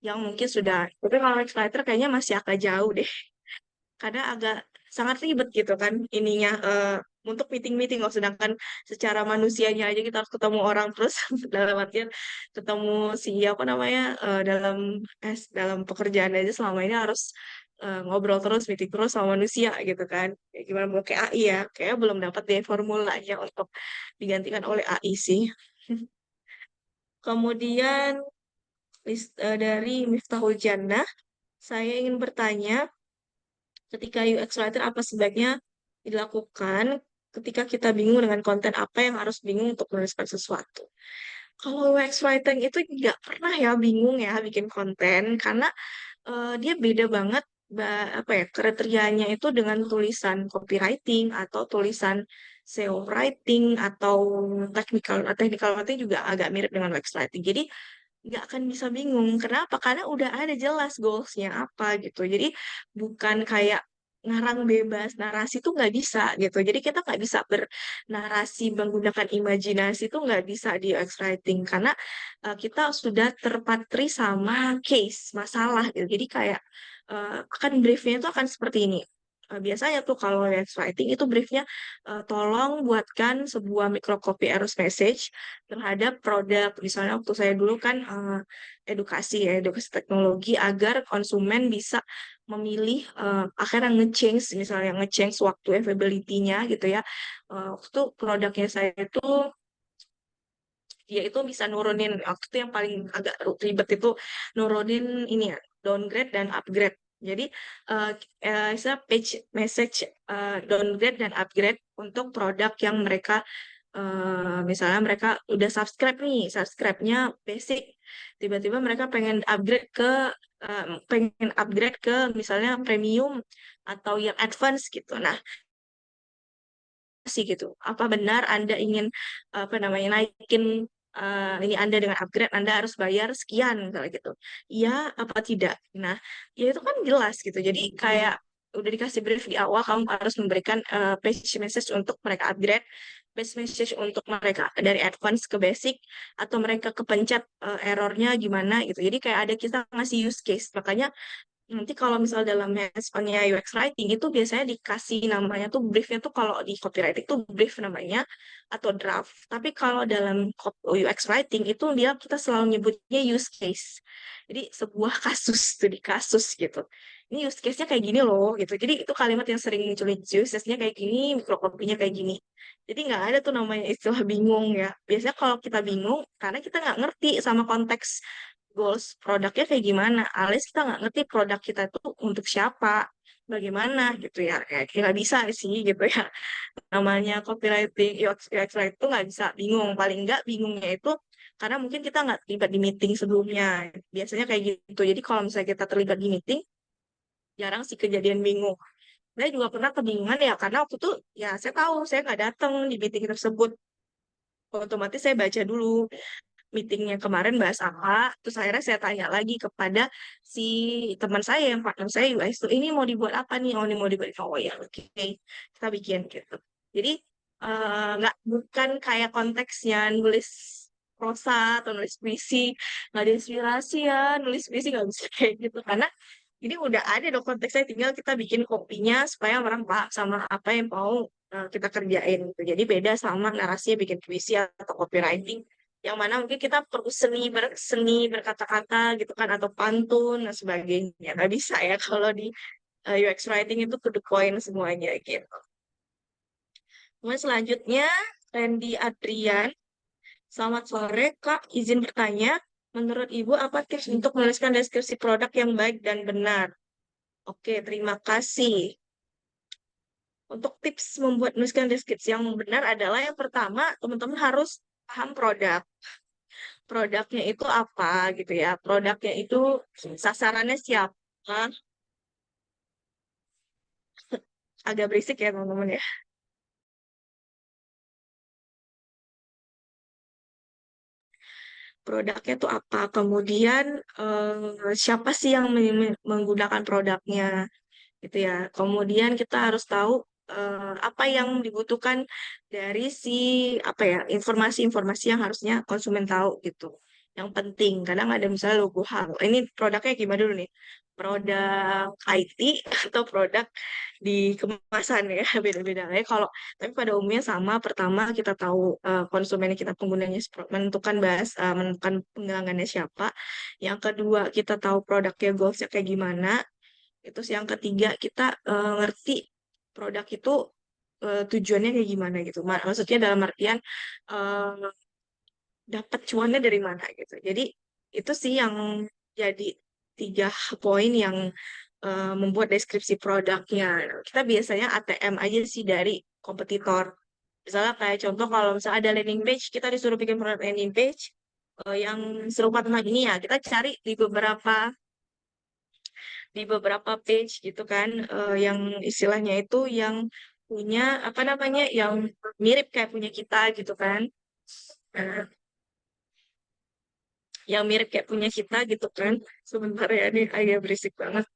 yang mungkin sudah, tapi kalau X-Writer kayaknya masih agak jauh deh. Kadang agak sangat ribet gitu kan ininya untuk meeting-meeting loh, sedangkan secara manusianya aja kita harus ketemu orang terus dalam artian ketemu si apa namanya dalam pekerjaan aja selama ini harus ngobrol terus meeting terus sama manusia gitu kan. Kayak gimana mau kayak AI ya, kayaknya belum dapat deh formulanya untuk digantikan oleh AI sih. Kemudian dari Miftahul Jannah, saya ingin bertanya, ketika UX writer apa sebaiknya dilakukan ketika kita bingung dengan konten apa yang harus bingung untuk menuliskan sesuatu. Kalau UX writing itu nggak pernah ya bingung ya bikin konten karena dia beda banget apa ya kriterianya itu dengan tulisan copywriting atau tulisan SEO writing atau technical writing juga agak mirip dengan UX writing. Jadi nggak akan bisa bingung. Kenapa? Karena udah ada jelas goalsnya apa gitu. Jadi bukan kayak ngarang bebas, narasi tuh nggak bisa gitu. Jadi kita nggak bisa bernarasi menggunakan imajinasi tuh nggak bisa di UX writing karena kita sudah terpatri sama case masalah gitu. Jadi kayak akan briefnya itu akan seperti ini. Biasanya tuh kalau UX writing itu briefnya tolong buatkan sebuah microcopy errors message terhadap produk. Misalnya waktu saya dulu kan edukasi ya, edukasi teknologi agar konsumen bisa memilih akhirnya nge-change, misalnya nge-change waktu availability-nya gitu ya. Waktu produknya saya itu dia itu bisa nurunin waktu itu yang paling agak ribet itu nurunin ini ya downgrade dan upgrade. Jadi eh page message downgrade dan upgrade untuk produk yang mereka misalnya mereka udah subscribe nih, subscribe-nya basic, tiba-tiba mereka pengen upgrade ke misalnya premium atau yang advance gitu. Nah, sih gitu. Apa benar Anda ingin apa namanya naikin ini Anda dengan upgrade Anda harus bayar sekian misalnya gitu. Iya apa tidak? Nah, ya itu kan jelas gitu. Jadi kayak udah dikasih brief di awal kamu harus memberikan page message untuk mereka upgrade, page message untuk mereka dari advance ke basic atau mereka kepencet errornya gimana gitu. Jadi kayak ada kita ngasih use case. Makanya Nanti kalau misal dalam hands-on-nya UX writing itu biasanya dikasih namanya tuh briefnya tuh kalau di copywriting tuh brief namanya atau draft. Tapi kalau dalam UX writing itu dia kita selalu nyebutnya use case. Jadi sebuah kasus tuh di kasus gitu. Ini use case-nya kayak gini loh gitu. Jadi itu kalimat yang sering muncul di use case-nya kayak gini, mikrocopy-nya kayak gini. Jadi nggak ada tuh namanya istilah bingung ya. Biasanya kalau kita bingung karena kita nggak ngerti sama konteks goals produknya kayak gimana, alias kita nggak ngerti produk kita itu untuk siapa, bagaimana gitu ya, kayak nggak bisa sih gitu ya. Namanya copywriting, UX writing itu nggak bisa bingung, paling nggak bingungnya itu karena mungkin kita nggak terlibat di meeting sebelumnya, biasanya kayak gitu. Jadi kalau misalnya kita terlibat di meeting, jarang sih kejadian bingung. Saya juga pernah kebingungan ya, karena waktu itu ya saya tahu saya nggak datang di meeting tersebut, otomatis saya baca dulu meetingnya kemarin bahas apa, terus akhirnya saya tanya lagi kepada si teman saya yang partner saya US itu ini mau dibuat apa nih, oh ini mau dibuat, oh ya oke kita bikin gitu. Jadi nggak bukan kayak konteksnya nulis prosa atau nulis puisi, nggak ada inspirasi ya nulis puisi nggak bisa kayak gitu, karena ini udah ada dong konteksnya, tinggal kita bikin kopinya supaya orang paham sama apa yang mau kita kerjain gitu. Jadi beda sama narasinya bikin puisi atau copywriting yang mana mungkin kita perlu seni berkata-kata gitu kan atau pantun dan sebagainya. Nggak bisa ya kalau di UX writing itu to the point semuanya gitu. Kemudian selanjutnya Randy Adrian, selamat sore Kak, izin bertanya, menurut Ibu apa tips untuk menuliskan deskripsi produk yang baik dan benar? Oke, terima kasih. Untuk tips membuat menuliskan deskripsi yang benar adalah yang pertama, teman-teman harus paham produk. Produknya itu apa gitu ya. Produknya itu sasarannya siapa. Agak berisik ya teman-teman ya. Produknya itu apa. Kemudian siapa sih yang menggunakan produknya gitu ya. Kemudian kita harus tahu apa yang dibutuhkan dari si apa ya informasi-informasi yang harusnya konsumen tahu gitu. Yang penting kadang ada misalnya logo hal. Ini produknya gimana dulu nih? Produk IT atau produk di kemasan ya beda-beda. Ya kalau tapi pada umumnya sama. Pertama kita tahu konsumen kita penggunanya menentukan menentukan penggelangannya siapa. Yang kedua kita tahu produknya goalsnya kayak gimana. Itu sih yang ketiga kita ngerti produk itu tujuannya kayak gimana gitu. Maksudnya dalam artian eh, dapat cuannya dari mana gitu. Jadi itu sih yang jadi tiga poin yang membuat deskripsi produknya. Kita biasanya ATM aja sih dari kompetitor. Misalnya kayak contoh kalau misalnya ada landing page, kita disuruh bikin produk landing page yang serupa tentang ini ya. Kita cari di beberapa page gitu kan yang istilahnya itu yang punya apa namanya yang mirip kayak punya kita gitu kan. Nah, yang mirip kayak punya kita gitu kan. Sebentar ya, ini agak berisik banget.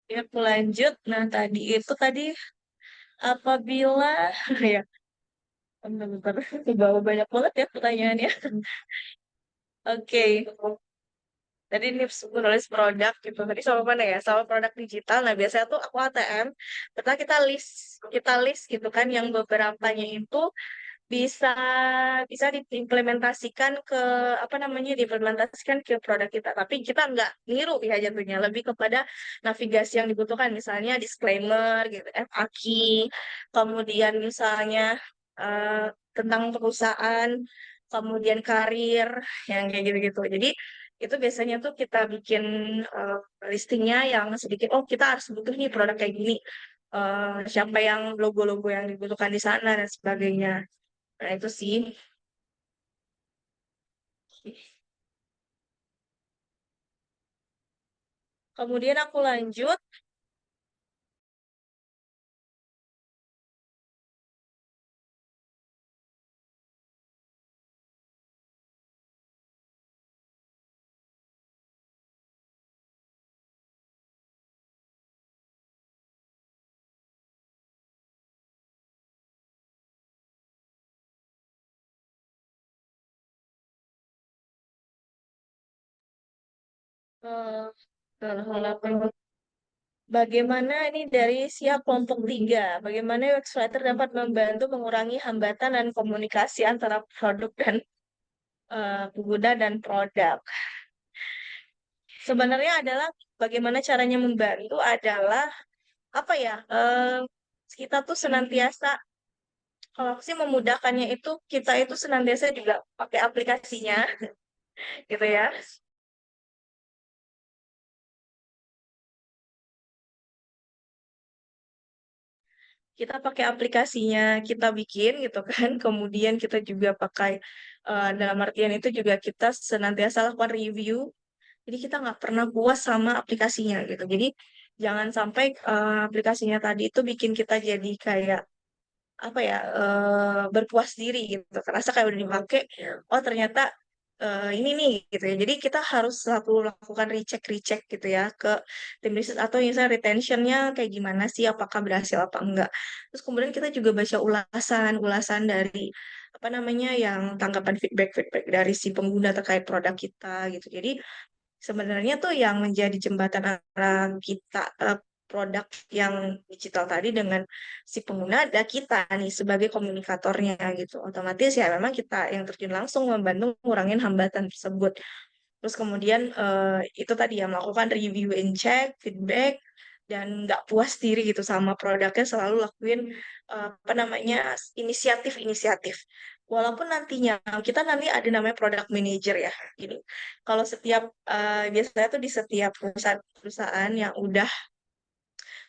Ya, aku lanjut. Nah, tadi apabila ya, bentar, ke bawah banyak banget ya pertanyaannya. Oke. Tadi ini menulis produk gitu. Tadi sama mana ya? Sama produk digital. Nah, biasanya tuh aku ATM. Pertama kita list gitu kan yang beberapanya itu bisa bisa diimplementasikan ke apa namanya diimplementasikan ke produk kita, tapi kita nggak niru ya jatuhnya, lebih kepada navigasi yang dibutuhkan, misalnya disclaimer gitu, FAQ, kemudian misalnya eh, tentang perusahaan, kemudian karir yang kayak gitu-gitu. Jadi itu biasanya tuh kita bikin eh, listingnya yang sedikit, oh kita harus butuh nih produk kayak gini, siapa yang logo-logo yang dibutuhkan di sana dan sebagainya. Nah, itu sih. Kemudian aku lanjut. eh, Bagaimana ini dari siap kelompok tiga? Bagaimana UX Writer dapat membantu mengurangi hambatan dan komunikasi antara produk dan pengguna dan produk? Sebenarnya adalah bagaimana caranya membantu adalah apa ya? Kita tuh senantiasa, kalau aku sih memudahkannya itu kita itu senantiasa juga pakai aplikasinya, gitu ya. Kita pakai aplikasinya, kita bikin gitu kan. Kemudian kita juga pakai dalam artian itu juga kita senantiasa lakukan review. Jadi kita nggak pernah puas sama aplikasinya gitu. Jadi jangan sampai aplikasinya tadi itu bikin kita jadi kayak apa ya berpuas diri gitu. Kerasa kayak udah dipakai, oh ternyata ini nih gitu ya. Jadi kita harus selalu lakukan recheck gitu ya ke tim riset atau misalnya retentionnya kayak gimana sih, apakah berhasil apa enggak. Terus kemudian kita juga baca ulasan dari apa namanya yang tanggapan feedback dari si pengguna terkait produk kita gitu. Jadi sebenarnya tuh yang menjadi jembatan antara kita produk yang digital tadi dengan si pengguna ada kita nih sebagai komunikatornya gitu. Otomatis ya memang kita yang terjun langsung membantu ngurangin hambatan tersebut. Terus kemudian itu tadi ya melakukan review and check, feedback dan nggak puas diri gitu sama produknya selalu lakuin apa namanya inisiatif-inisiatif. Walaupun nantinya kita nanti ada namanya product manager ya. Gini, kalau setiap biasanya tuh di setiap perusahaan yang udah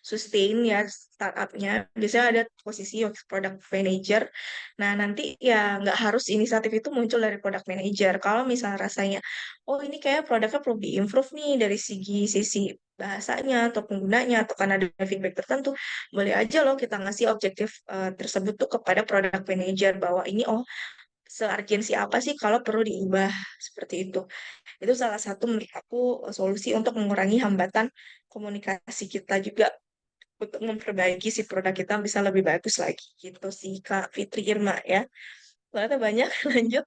sustain ya startupnya biasanya ada posisi product manager. Nah nanti ya nggak harus inisiatif itu muncul dari product manager. Kalau misalnya rasanya, oh ini kayak produknya perlu diimprove nih dari sisi bahasanya atau penggunanya atau karena ada feedback tertentu, boleh aja loh kita ngasih objektif tersebut tuh kepada product manager bahwa ini oh seurgensi apa sih kalau perlu diubah seperti itu. Itu salah satu menurut aku solusi untuk mengurangi hambatan komunikasi kita juga untuk memperbaiki si produk kita bisa lebih bagus lagi gitu sih Kak Fitri Irma ya. Ternyata banyak. Lanjut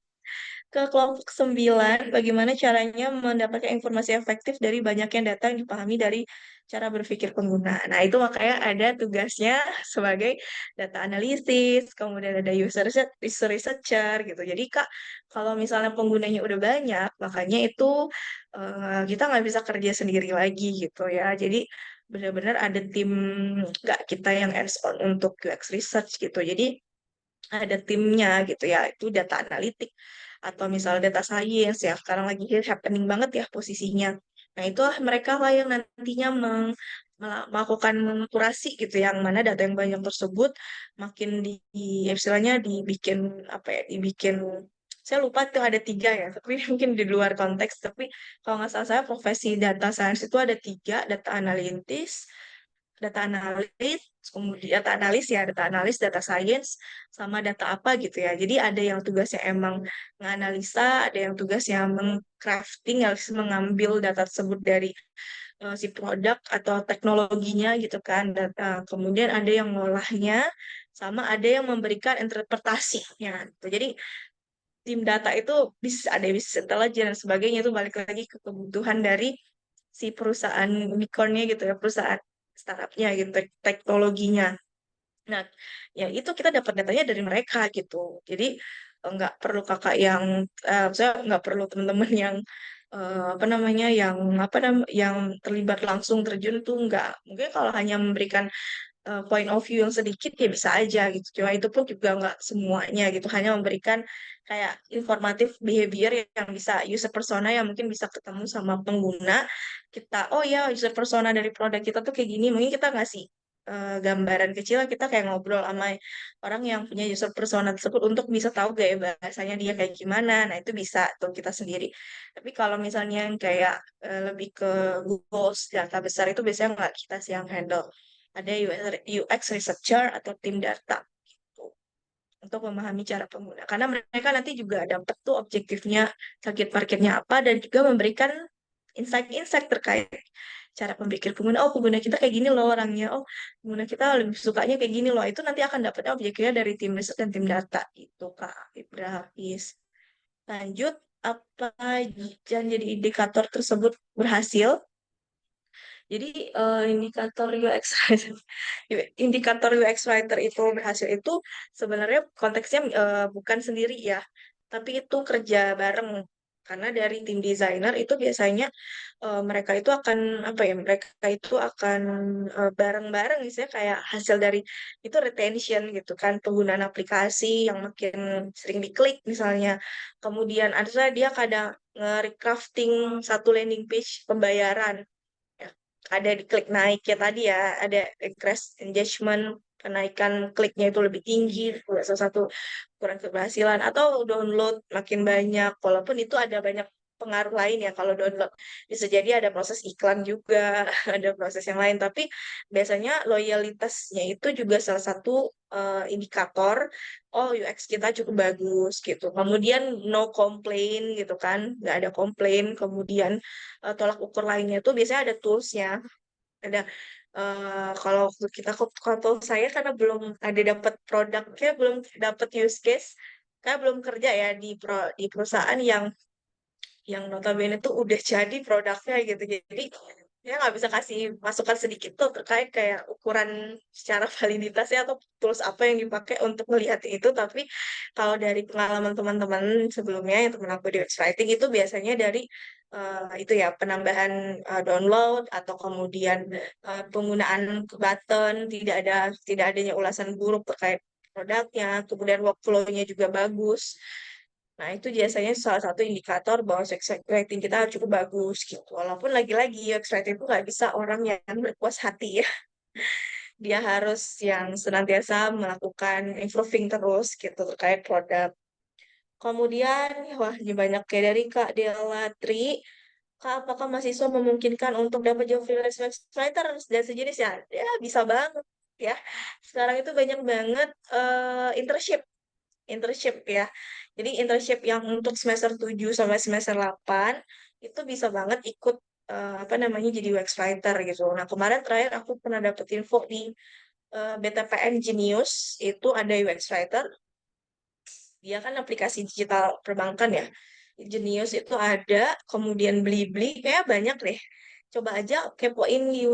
ke kelompok 9, bagaimana caranya mendapatkan informasi efektif dari banyaknya data yang dipahami dari cara berpikir pengguna. Nah, itu makanya ada tugasnya sebagai data analisis, kemudian ada user researcher gitu. Jadi, Kak, kalau misalnya penggunanya udah banyak, makanya itu kita nggak bisa kerja sendiri lagi gitu ya. Jadi, benar-benar ada tim nggak kita yang hands on untuk UX research gitu. Jadi, ada timnya gitu ya, itu data analitik atau misalnya data science ya sekarang lagi happening banget ya posisinya. Nah, itu mereka lah yang nantinya melakukan kurasi gitu yang mana data yang banyak tersebut makin istilahnya dibikin apa ya, dibikin saya lupa tuh ada tiga ya, tapi mungkin di luar konteks. Tapi kalau nggak salah saya profesi data science itu ada tiga, data analis, kemudian data analis, data science, sama data apa gitu ya. Jadi ada yang tugasnya emang menganalisa, ada yang tugasnya mengcrafting, harus mengambil data tersebut dari si produk atau teknologinya gitu kan. Data. Kemudian ada yang ngolahnya, sama ada yang memberikan interpretasinya. Gitu. Jadi tim data itu bisa ada business intelligence dan sebagainya itu balik lagi ke kebutuhan dari si perusahaan unicornnya gitu ya, perusahaan startupnya gitu, teknologinya. Nah, ya itu kita dapat datanya dari mereka gitu. Jadi nggak perlu kakak yang, saya nggak perlu teman-teman yang apa namanya, yang terlibat langsung terjun tuh nggak. Mungkin kalau hanya memberikan point of view yang sedikit ya bisa aja gitu. Cuma itu pun juga nggak semuanya gitu. Hanya memberikan kayak informatif behavior yang bisa user persona yang mungkin bisa ketemu sama pengguna. Kita, oh ya user persona dari produk kita tuh kayak gini. Mungkin kita ngasih gambaran kecil kita kayak ngobrol sama orang yang punya user persona tersebut untuk bisa tahu gaya bahasanya dia kayak gimana. Nah, itu bisa tuh kita sendiri. Tapi kalau misalnya yang kayak lebih ke goals data besar itu biasanya nggak kita sih yang handle. Ada UX researcher atau tim data gitu untuk memahami cara pengguna. Karena mereka nanti juga dapat tuh objektifnya target marketnya apa dan juga memberikan insight-insight terkait cara pemikir pengguna. Oh, pengguna kita kayak gini loh orangnya. Oh, pengguna kita lebih sukanya kayak gini loh. Itu nanti akan dapatnya objektifnya dari tim riset dan tim data. Itu Kak Ibrahim. Lanjut, apa yang jadi indikator tersebut berhasil? Jadi indikator UX indikator UX writer itu berhasil itu sebenarnya konteksnya bukan sendiri ya, tapi itu kerja bareng. Karena dari tim desainer itu biasanya mereka itu akan apa ya? Mereka itu akan bareng-bareng, misalnya kayak hasil dari itu retention gitu kan, penggunaan aplikasi yang makin sering diklik misalnya. Kemudian ada dia kadang nge-recrafting satu landing page pembayaran ya, ada di klik naik ya tadi ya, ada increase engagement, kenaikan kliknya itu lebih tinggi, itu salah satu ukuran keberhasilan, atau download makin banyak, walaupun itu ada banyak pengaruh lain ya kalau download. Bisa jadi ada proses iklan juga, ada proses yang lain, tapi biasanya loyalitasnya itu juga salah satu indikator, oh UX kita cukup bagus gitu. Kemudian no complain gitu kan, nggak ada komplain. Kemudian tolak ukur lainnya tuh biasanya ada toolsnya, ada kalau waktu kita kalau saya karena belum ada dapat produknya, belum dapat use case, karena belum kerja ya di perusahaan yang notabene tuh udah jadi produknya gitu. Jadi ya nggak bisa kasih masukan sedikit tuh terkait kayak ukuran secara validitasnya atau tools apa yang dipakai untuk melihat itu. Tapi kalau dari pengalaman teman-teman sebelumnya yang teman aku di writing itu biasanya dari itu ya penambahan download atau kemudian penggunaan button, tidak adanya ulasan buruk terkait produknya, kemudian workflow-nya juga bagus. Nah, itu biasanya salah satu indikator bahwa UX rating kita cukup bagus gitu. Walaupun lagi-lagi UX rating itu nggak bisa orang yang berpuas hati ya. Dia harus yang senantiasa melakukan improving terus gitu terkait produk. Kemudian, wah ini banyak kayak dari Kak Delatri. Kak, apakah mahasiswa memungkinkan untuk dapat job freelance UX writer dan sejenis ya? Ya, bisa banget ya. Sekarang itu banyak banget internship ya. Jadi internship yang untuk semester 7 sampai semester 8 itu bisa banget ikut apa namanya jadi UX writer gitu. Nah, kemarin terakhir aku pernah dapet info di BTPN Genius itu ada UX writer. Dia kan aplikasi digital perbankan ya. Genius itu ada, kemudian Blibli kayak banyak deh. Coba aja kepoin di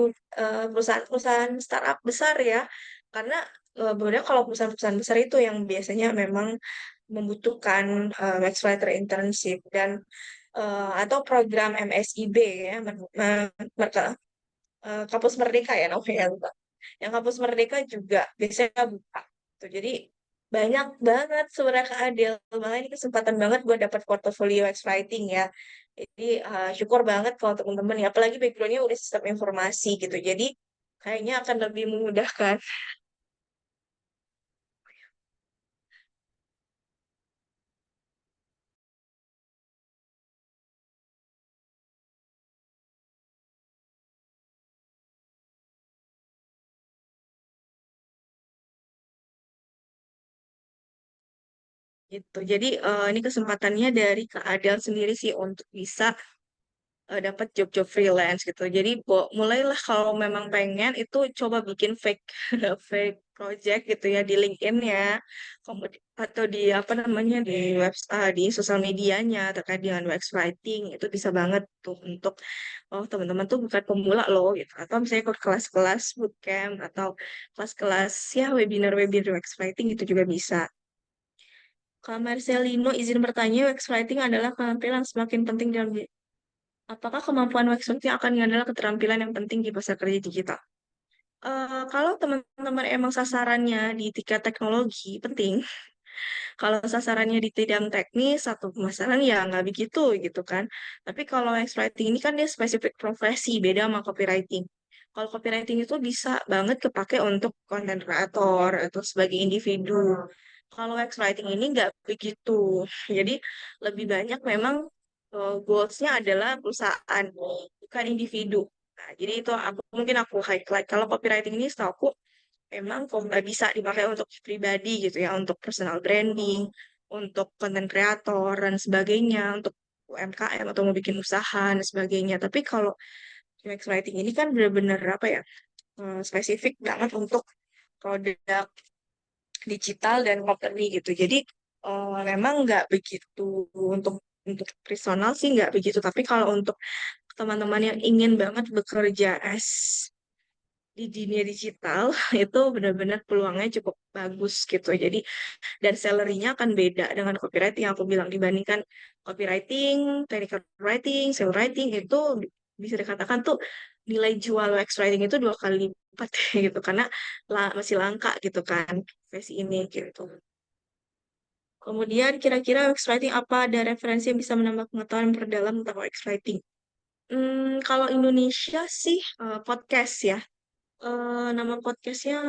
perusahaan-perusahaan startup besar ya. Karena sebenarnya kalau perusahaan-perusahaan besar itu yang biasanya memang membutuhkan UX writer internship dan atau program MSIB ya, mereka kampus Merdeka ya namanya lupa. Yang kampus Merdeka juga biasanya buka. Tuh, jadi banyak banget sebenarnya Kak Adel. Malah ini kesempatan banget buat dapat portofolio UX writing ya. Jadi syukur banget kalau teman-teman ya, apalagi backgroundnya udah sistem informasi gitu. Jadi kayaknya akan lebih memudahkan. Gitu. Jadi ini kesempatannya dari Kak Adel sendiri sih untuk bisa dapat job-job freelance gitu. Jadi mulailah kalau memang pengen itu coba bikin fake fake project gitu ya di LinkedIn ya, atau di apa namanya di di sosial medianya terkait dengan UX writing itu bisa banget tuh untuk oh teman-teman tuh bukan pemula loh gitu. Atau misalnya ikut kelas-kelas bootcamp atau kelas-kelas ya webinar-webinar UX writing itu juga bisa. Kak Marcelino izin bertanya, UX writing adalah penampilan semakin penting dalam apakah kemampuan workshopnya akan adalah keterampilan yang penting di pasar kerja digital? Kalau teman-teman emang sasarannya di tingkat teknologi, penting. Kalau sasarannya di bidang teknis atau pemasaran, ya nggak begitu gitu kan. Tapi kalau writing ini kan dia spesifik profesi, beda sama copywriting. Kalau copywriting itu bisa banget kepake untuk konten kreator atau sebagai individu. Kalau UX writing ini nggak begitu. Jadi lebih banyak memang goals-nya adalah perusahaan, bukan individu. Nah, jadi itu aku highlight. Kalau copywriting ini setahu aku memang kok nggak bisa dipakai untuk pribadi gitu ya, untuk personal branding, untuk konten kreator dan sebagainya, untuk UMKM atau mau bikin usaha dan sebagainya. Tapi kalau UX writing ini kan benar-benar apa ya, spesifik banget untuk produk digital dan company gitu. Jadi memang nggak begitu untuk personal sih nggak begitu. Tapi kalau untuk teman-teman yang ingin banget bekerja di dunia digital itu benar-benar peluangnya cukup bagus gitu. Jadi dan salary-nya akan beda dengan copywriting yang aku bilang dibandingkan copywriting, technical writing, sales writing itu bisa dikatakan tuh nilai jual UX writing itu 2 kali lipat gitu karena masih langka gitu kan profesi ini gitu. Kemudian kira-kira UX writing apa ada referensi yang bisa menambah pengetahuan yang perdalam tentang UX writing? Kalau Indonesia sih podcast ya. Nama podcastnya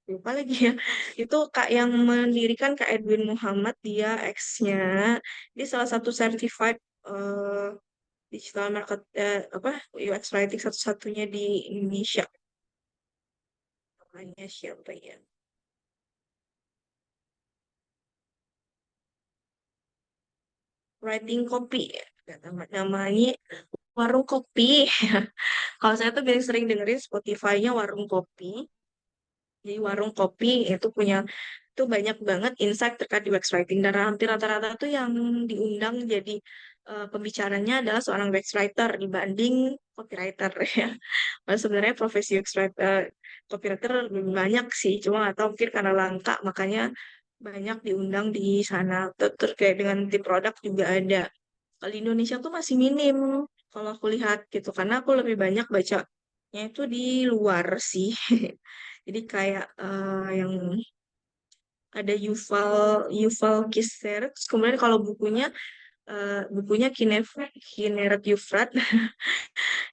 lupa lagi ya. Itu Kak yang mendirikan Kak Edwin Muhammad, dia ex-nya. Dia salah satu certified digital market apa UX writing satu-satunya di Indonesia. Namanya siapa ya? Writing Copy ya. Namanya Warung Kopi. Kalau saya tuh biasanya sering dengerin Spotify-nya Warung Kopi. Jadi warung kopi itu punya itu banyak banget insight terkait UX writing dan hampir rata-rata tuh yang diundang jadi pembicaranya adalah seorang UX writer dibanding copywriter ya. Padahal sebenarnya profesi UX writer, copywriter lebih banyak sih, cuma nggak tahu mungkin karena langka makanya banyak diundang di sana. Terus kayak dengan tim produk juga ada. Kalau di Indonesia tuh masih minim kalau aku lihat gitu karena aku lebih banyak bacanya itu di luar sih. Jadi kayak yang ada Yuval Kiser. Terus kemudian kalau bukunya Kineret Yufrat.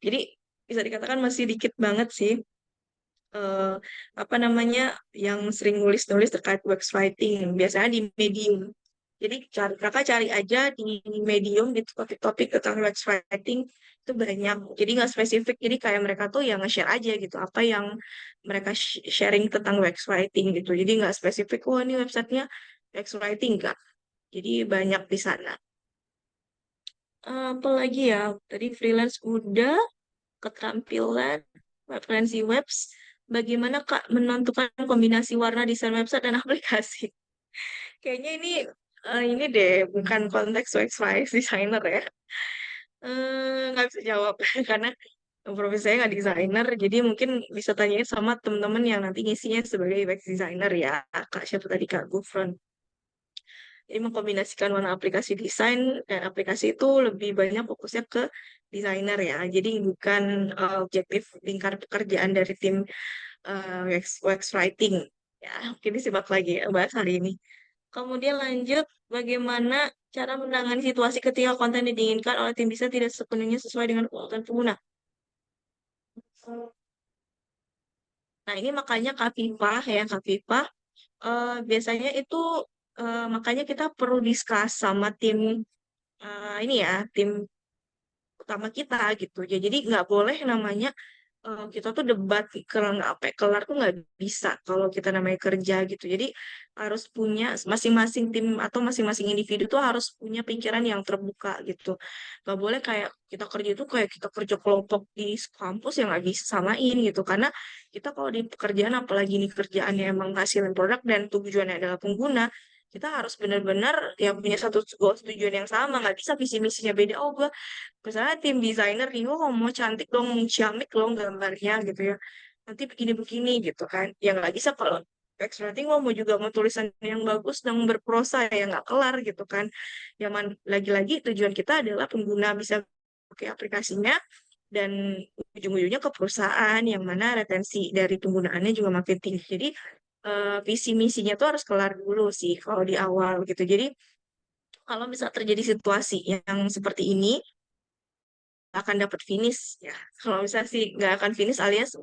Jadi bisa dikatakan masih dikit banget sih eh, apa namanya yang sering nulis-nulis terkait UX writing. Biasanya di Medium. Jadi kakak cari aja di Medium di topik-topik tentang UX writing itu banyak. Jadi nggak spesifik. Jadi kayak mereka tuh yang nge-share aja gitu apa yang mereka sharing tentang UX writing gitu. Jadi nggak spesifik. Oh ini websitenya UX writing nggak. Jadi banyak di sana. Apalagi ya tadi freelance udah keterampilan referensi webs. Bagaimana Kak menentukan kombinasi warna desain website dan aplikasi? Kayaknya ini deh bukan konteks UX designer ya. Nggak bisa jawab karena profesi saya nggak desainer, jadi mungkin bisa tanyain sama temen-temen yang nanti ngisinya sebagai UX designer ya, Kak siapa tadi Kak Gufron. Jadi mengkombinasikan warna aplikasi desain dan aplikasi itu lebih banyak fokusnya ke desainer ya. Jadi bukan objektif lingkar pekerjaan dari tim UX writing. Ya, mungkin disimak lagi ya bahas hari ini. Kemudian lanjut, bagaimana cara menangani situasi ketika konten yang diinginkan oleh tim bisa tidak sepenuhnya sesuai dengan kebutuhan pengguna. Nah, ini makanya Kak Viva, biasanya itu makanya kita perlu discuss sama tim ini ya, tim utama kita gitu. Ya, jadi nggak boleh namanya kita tuh debat kelar nggak apa kelar tuh nggak bisa kalau kita namanya kerja gitu. Jadi harus punya masing-masing tim atau masing-masing individu tuh harus punya pikiran yang terbuka gitu. Nggak boleh kayak kita kerja itu kayak kita kerja kelompok di kampus yang nggak bisa samain gitu. Karena kita kalau di pekerjaan apalagi ini kerjaannya emang hasilin produk dan tujuannya adalah pengguna. Kita harus benar-benar yang punya satu goal tujuan yang sama, nggak bisa visi misinya beda. Oh, gua misalnya tim desainer nih, oh mau cantik dong, ciamik dong gambarnya gitu ya. Nanti begini-begini gitu kan. Ya nggak bisa kalau extracting mau juga mau tulisan yang bagus dan berprosa ya nggak kelar gitu kan. Lagi-lagi tujuan kita adalah pengguna bisa pakai aplikasinya dan ujung-ujungnya ke perusahaan yang mana retensi dari penggunaannya juga makin tinggi. Jadi visi misinya tuh harus kelar dulu sih kalau di awal gitu. Jadi kalau misal terjadi situasi yang seperti ini, akan dapat finish ya. Kalau misalnya sih nggak akan finish alias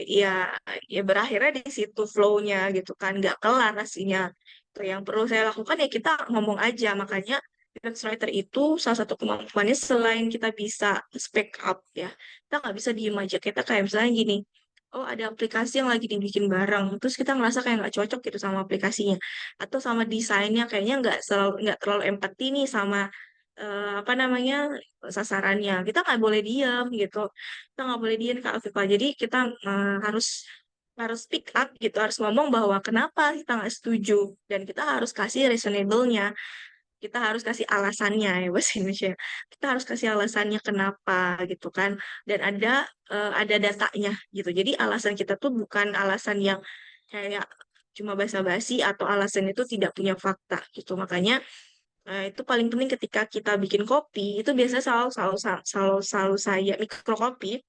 ya ya berakhirnya di situ flow-nya gitu kan, nggak kelar aslinya. Itu yang perlu saya lakukan ya kita ngomong aja. Makanya UX writer itu salah satu kemampuannya selain kita bisa speak up ya, kita nggak bisa diem aja. Kita kayak misalnya gini, oh ada aplikasi yang lagi dibikin bareng, terus kita ngerasa kayak nggak cocok gitu sama aplikasinya, atau sama desainnya kayaknya nggak terlalu empati nih sama apa namanya sasarannya. Kita nggak boleh diam gitu, kita nggak boleh diam Kak Afifah. Jadi kita harus harus speak up gitu, harus ngomong bahwa kenapa kita nggak setuju, dan kita harus kasih reasonable-nya, kita harus kasih alasannya ya bahasa Indonesia. Kita harus kasih alasannya kenapa gitu kan. Dan ada datanya gitu. Jadi alasan kita tuh bukan alasan yang kayak cuma basa-basi atau alasan itu tidak punya fakta gitu. Makanya itu paling penting ketika kita bikin kopi itu biasanya selalu saya mikrokopi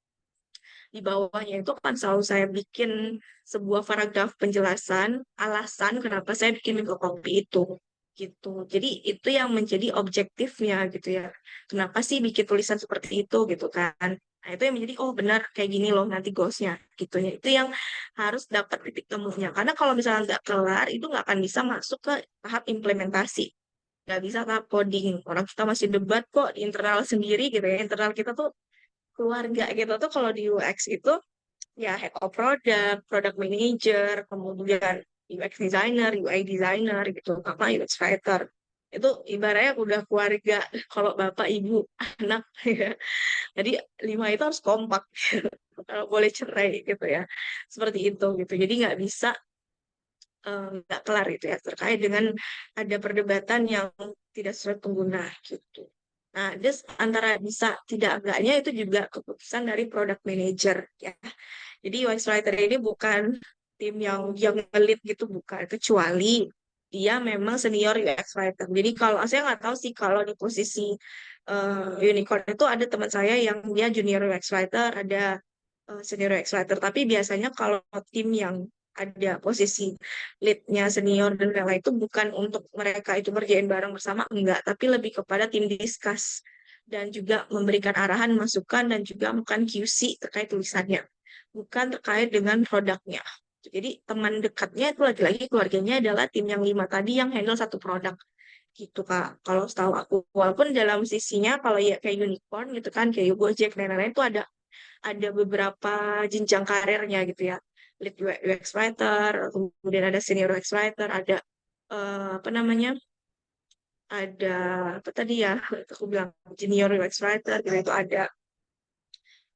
di bawahnya itu kan selalu saya bikin sebuah paragraf penjelasan alasan kenapa saya bikin mikrokopi itu gitu. Jadi itu yang menjadi objektifnya gitu ya. Kenapa sih bikin tulisan seperti itu gitu kan. Nah, itu yang menjadi oh benar kayak gini loh nanti goalsnya gitu ya. Itu yang harus dapat titik temunya. Karena kalau misalnya nggak kelar itu nggak akan bisa masuk ke tahap implementasi. Nggak bisa tahap coding. Orang kita masih debat kok di internal sendiri gitu ya. Internal kita tuh keluarga gitu tuh kalau di UX itu ya head of product, product manager, kemudian UX designer, UI designer gitu, sama UX writer. Itu ibaratnya udah keluarga kalau bapak, ibu, anak ya. Jadi lima itu harus kompak. Kalau boleh cerai gitu ya. Seperti itu gitu. Jadi nggak bisa nggak kelar gitu ya terkait dengan ada perdebatan yang tidak sesuai pengguna gitu. Nah, antara bisa tidak enggaknya itu juga keputusan dari product manager ya. Jadi UX writer ini bukan tim yang ngelit gitu, bukan, kecuali dia memang senior UX writer. Jadi kalau saya nggak tahu sih kalau di posisi unicorn itu ada teman saya yang dia junior UX writer, ada senior UX writer. Tapi biasanya kalau tim yang ada posisi leadnya senior dan lain-lain itu bukan untuk mereka itu ngerjain bareng bersama, enggak, tapi lebih kepada tim discuss dan juga memberikan arahan, masukan, dan juga bukan QC terkait tulisannya, bukan terkait dengan produknya. Jadi teman dekatnya itu lagi-lagi keluarganya adalah tim yang lima tadi yang handle satu produk gitu Kak. Kalau setahu aku, walaupun dalam sisinya kalau ya kayak unicorn gitu kan, kayak Gojek dan lain-lain itu ada beberapa jenjang karirnya gitu ya. Lead UX writer, kemudian ada senior UX writer, ada apa namanya? Ada apa tadi ya? Aku bilang junior UX writer gitu itu ada.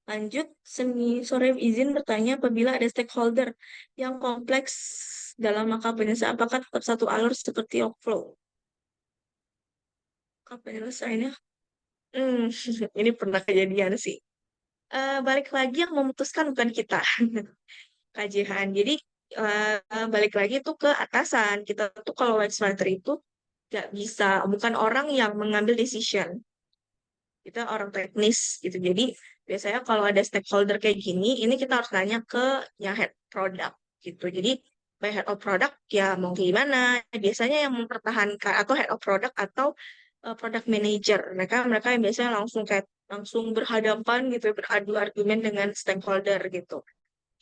Lanjut, sore izin bertanya apabila ada stakeholder yang kompleks dalam maka penyelesaian, apakah tetap satu alur seperti workflow? Apa penyelesaiannya? Hmm, ini pernah kejadian sih. Balik lagi yang memutuskan bukan kita, KJHan. Jadi balik lagi tuh ke atasan. Kita tuh kalau rights writer itu nggak bisa, bukan orang yang mengambil decision. Kita orang teknis gitu. Jadi biasanya kalau ada stakeholder kayak gini, ini kita harus nanya ke yang head product gitu. Jadi by head of product ya mau gimana? Biasanya yang mempertahankan atau head of product atau product manager. Mereka mereka yang biasanya langsung berhadapan gitu, beradu argumen dengan stakeholder gitu.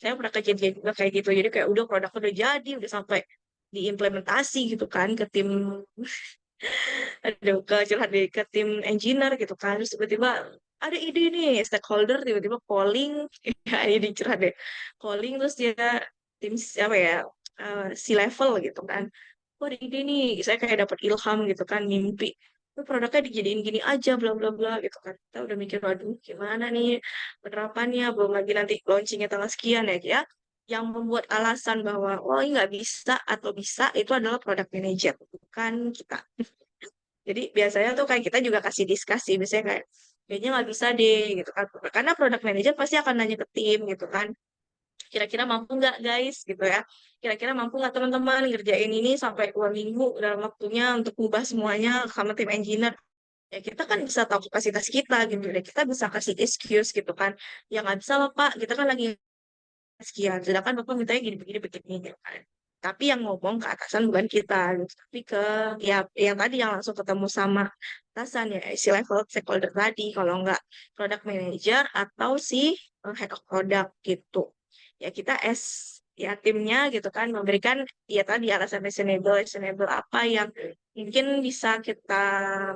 Saya pernah kejadian juga kayak gitu. Jadi kayak udah produk udah jadi, udah sampai diimplementasi gitu kan ke tim ke curhat ke tim engineer gitu kan. Terus tiba-tiba ada ide nih stakeholder tiba-tiba calling ya ini curhat deh calling terus dia tim siapa ya si level gitu kan. Wah ada ide nih saya kayak dapat ilham gitu kan mimpi. Tuh produknya dijadiin gini aja bla bla bla gitu kan. Kita udah mikir waduh gimana nih penerapannya belum lagi nanti launchingnya tanggal sekian ya ya. Yang membuat alasan bahwa oh ini nggak bisa atau bisa itu adalah product manager bukan kita. Jadi biasanya tuh kayak kita juga kasih diskusi, biasanya kayak kayaknya nggak bisa deh gitu kan. Karena product manager pasti akan nanya ke tim gitu kan. Kira-kira mampu nggak guys gitu ya. Kira-kira mampu nggak teman-teman ngerjain ini sampai 2 minggu dalam waktunya untuk ubah semuanya sama tim engineer. Ya kita kan bisa tahu kapasitas kita gitu deh. Kita bisa kasih excuse gitu kan. Ya nggak bisa lah Pak, kita kan lagi sekian. Sedangkan Bapak mintanya gini begini begini gitu kan. tapi yang ngomong ke atasan bukan kita gitu. Tapi ke ya yang tadi yang langsung ketemu sama atasan ya si level stakeholder tadi, kalau nggak product manager atau si head of product gitu. Ya kita ya timnya gitu kan memberikan ya tadi alasan reasonable apa yang mungkin bisa kita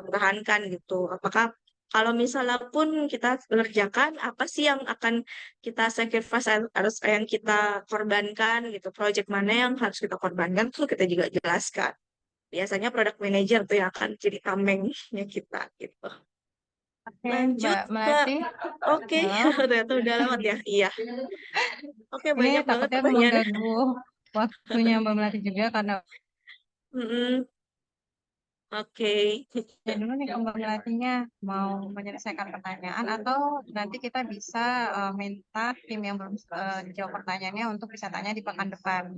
pertahankan gitu. Apakah kalau misalnya pun kita mengerjakan, apa sih yang akan kita sacrifice, harus yang kita korbankan gitu. Project mana yang harus kita korbankan tuh kita juga jelaskan. Biasanya product manager tuh yang akan jadi tamengnya kita gitu.
Oke,
Lanjut,
Mbak
Mbak.
Melati.
Oke,
Halo.
ternyata udah lewat ya. Iya. Oke,
Ini
banyak banget
takutnya
pertanyaannya.
mengganggu waktunya Mbak Melati juga karena
Mm-mm. Oke.
ya dulu nih Mbak Melatinya mau menyelesaikan pertanyaan atau nanti kita bisa minta tim yang belum jawab pertanyaannya untuk bisa tanya di pekan depan.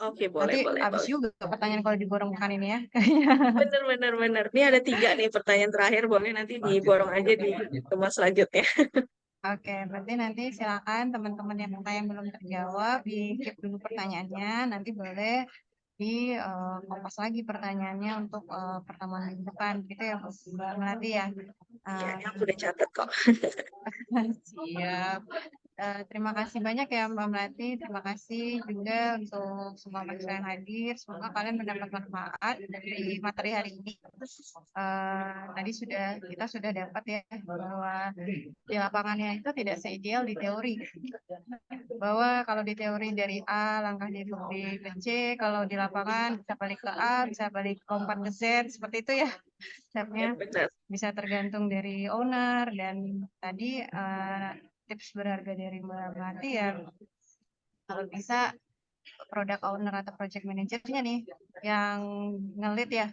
Oke, boleh,
Nanti
boleh,
habis
boleh.
juga pertanyaan kalau diborongkan ini ya.
Bener, bener, bener. Ini ada 3 nih pertanyaan terakhir. Boleh nanti diborong aja di teman selanjutnya.
Oke, berarti nanti silakan teman-teman yang yang belum terjawab di keep dulu pertanyaannya. Nanti boleh di kompas lagi pertanyaannya untuk pertemuan minggu depan gitu ya Mbak Melati ya.
Iya,
Eh,
ini aku udah catat kok.
Siap. Terima kasih banyak ya Mbak Melati. Terima kasih juga untuk semua mahasiswa yang hadir. Semoga kalian mendapat manfaat dari materi hari ini. Tadi kita sudah dapat ya bahwa di lapangannya itu tidak seideal di teori. Bahwa kalau di teori dari A langkahnya itu B ke C, kalau di lapangan bisa balik ke A, bisa balik lompat ke Z, seperti itu ya.
Ya,
Stepnya
benar.
bisa tergantung dari owner dan tadi tips berharga dari Mbak Melati ya kalau bisa product owner atau project manajernya nih yang ngelit ya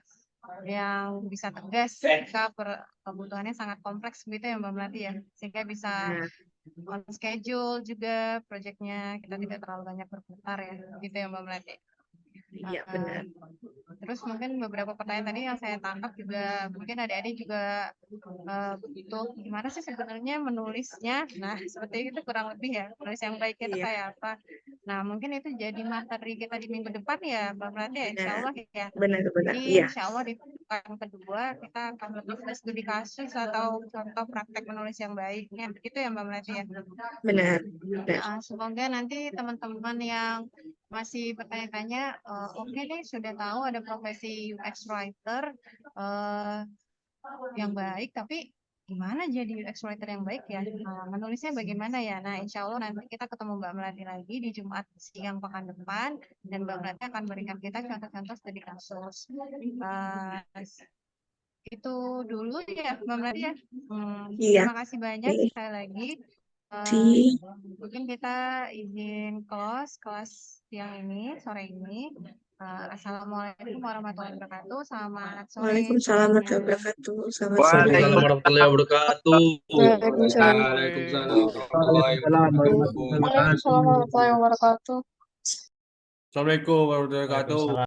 yang bisa tegas jika kebutuhannya sangat kompleks gitu ya Mbak Melati ya sehingga bisa
Nah,
on schedule juga projectnya kita tidak terlalu banyak berputar ya gitu ya Mbak Melati.
iya,
Uh,
benar.
Terus mungkin beberapa pertanyaan tadi yang saya tangkap juga mungkin adik-adik juga butuh gimana sih sebenarnya menulisnya. Nah, seperti itu kurang lebih ya. Menulis yang baik itu
Iya,
kayak apa. Nah, mungkin itu jadi materi kita di minggu depan ya, Mbak Melati ya, insya
benar.
Allah ya.
Benar, benar.
Jadi
Iya,
insya Allah di pekan kedua kita akan lebih studi kasus atau contoh praktek menulis yang baiknya. Begitu ya Mbak Melati ya.
benar. Benar.
Semoga nanti teman-teman yang masih bertanya-tanya, oke deh sudah tahu ada profesi UX writer eh, yang baik, tapi gimana jadi UX writer yang baik ya? Menulisnya bagaimana ya? Nah, insya Allah nanti kita ketemu Mbak Melati lagi di Jumat siang pekan depan, dan Mbak Melati akan berikan kita contoh-contoh studi kasus. Eh, itu dulu ya Mbak Melati ya.
Iya.
Terima kasih banyak
Oke.
sekali lagi. Eh,
Si.
Mungkin kita izin close kelas siang ini, sore ini. Assalamualaikum warahmatullahi wabarakatuh. Selamat sore
Waalaikumsalam
semuanya.
warahmatullahi wabarakatuh. Selamat sore.
Waalaikumsalam warahmatullahi wabarakatuh.
Waalaikumsalam.
Waalaikumsalam warahmatullahi
Waalaikumsalam warahmatullahi
wabarakatuh.
wabarakatuh.
Waalaikumsalam warahmatullahi wabarakatuh.
Assalamualaikum warahmatullahi wabarakatuh.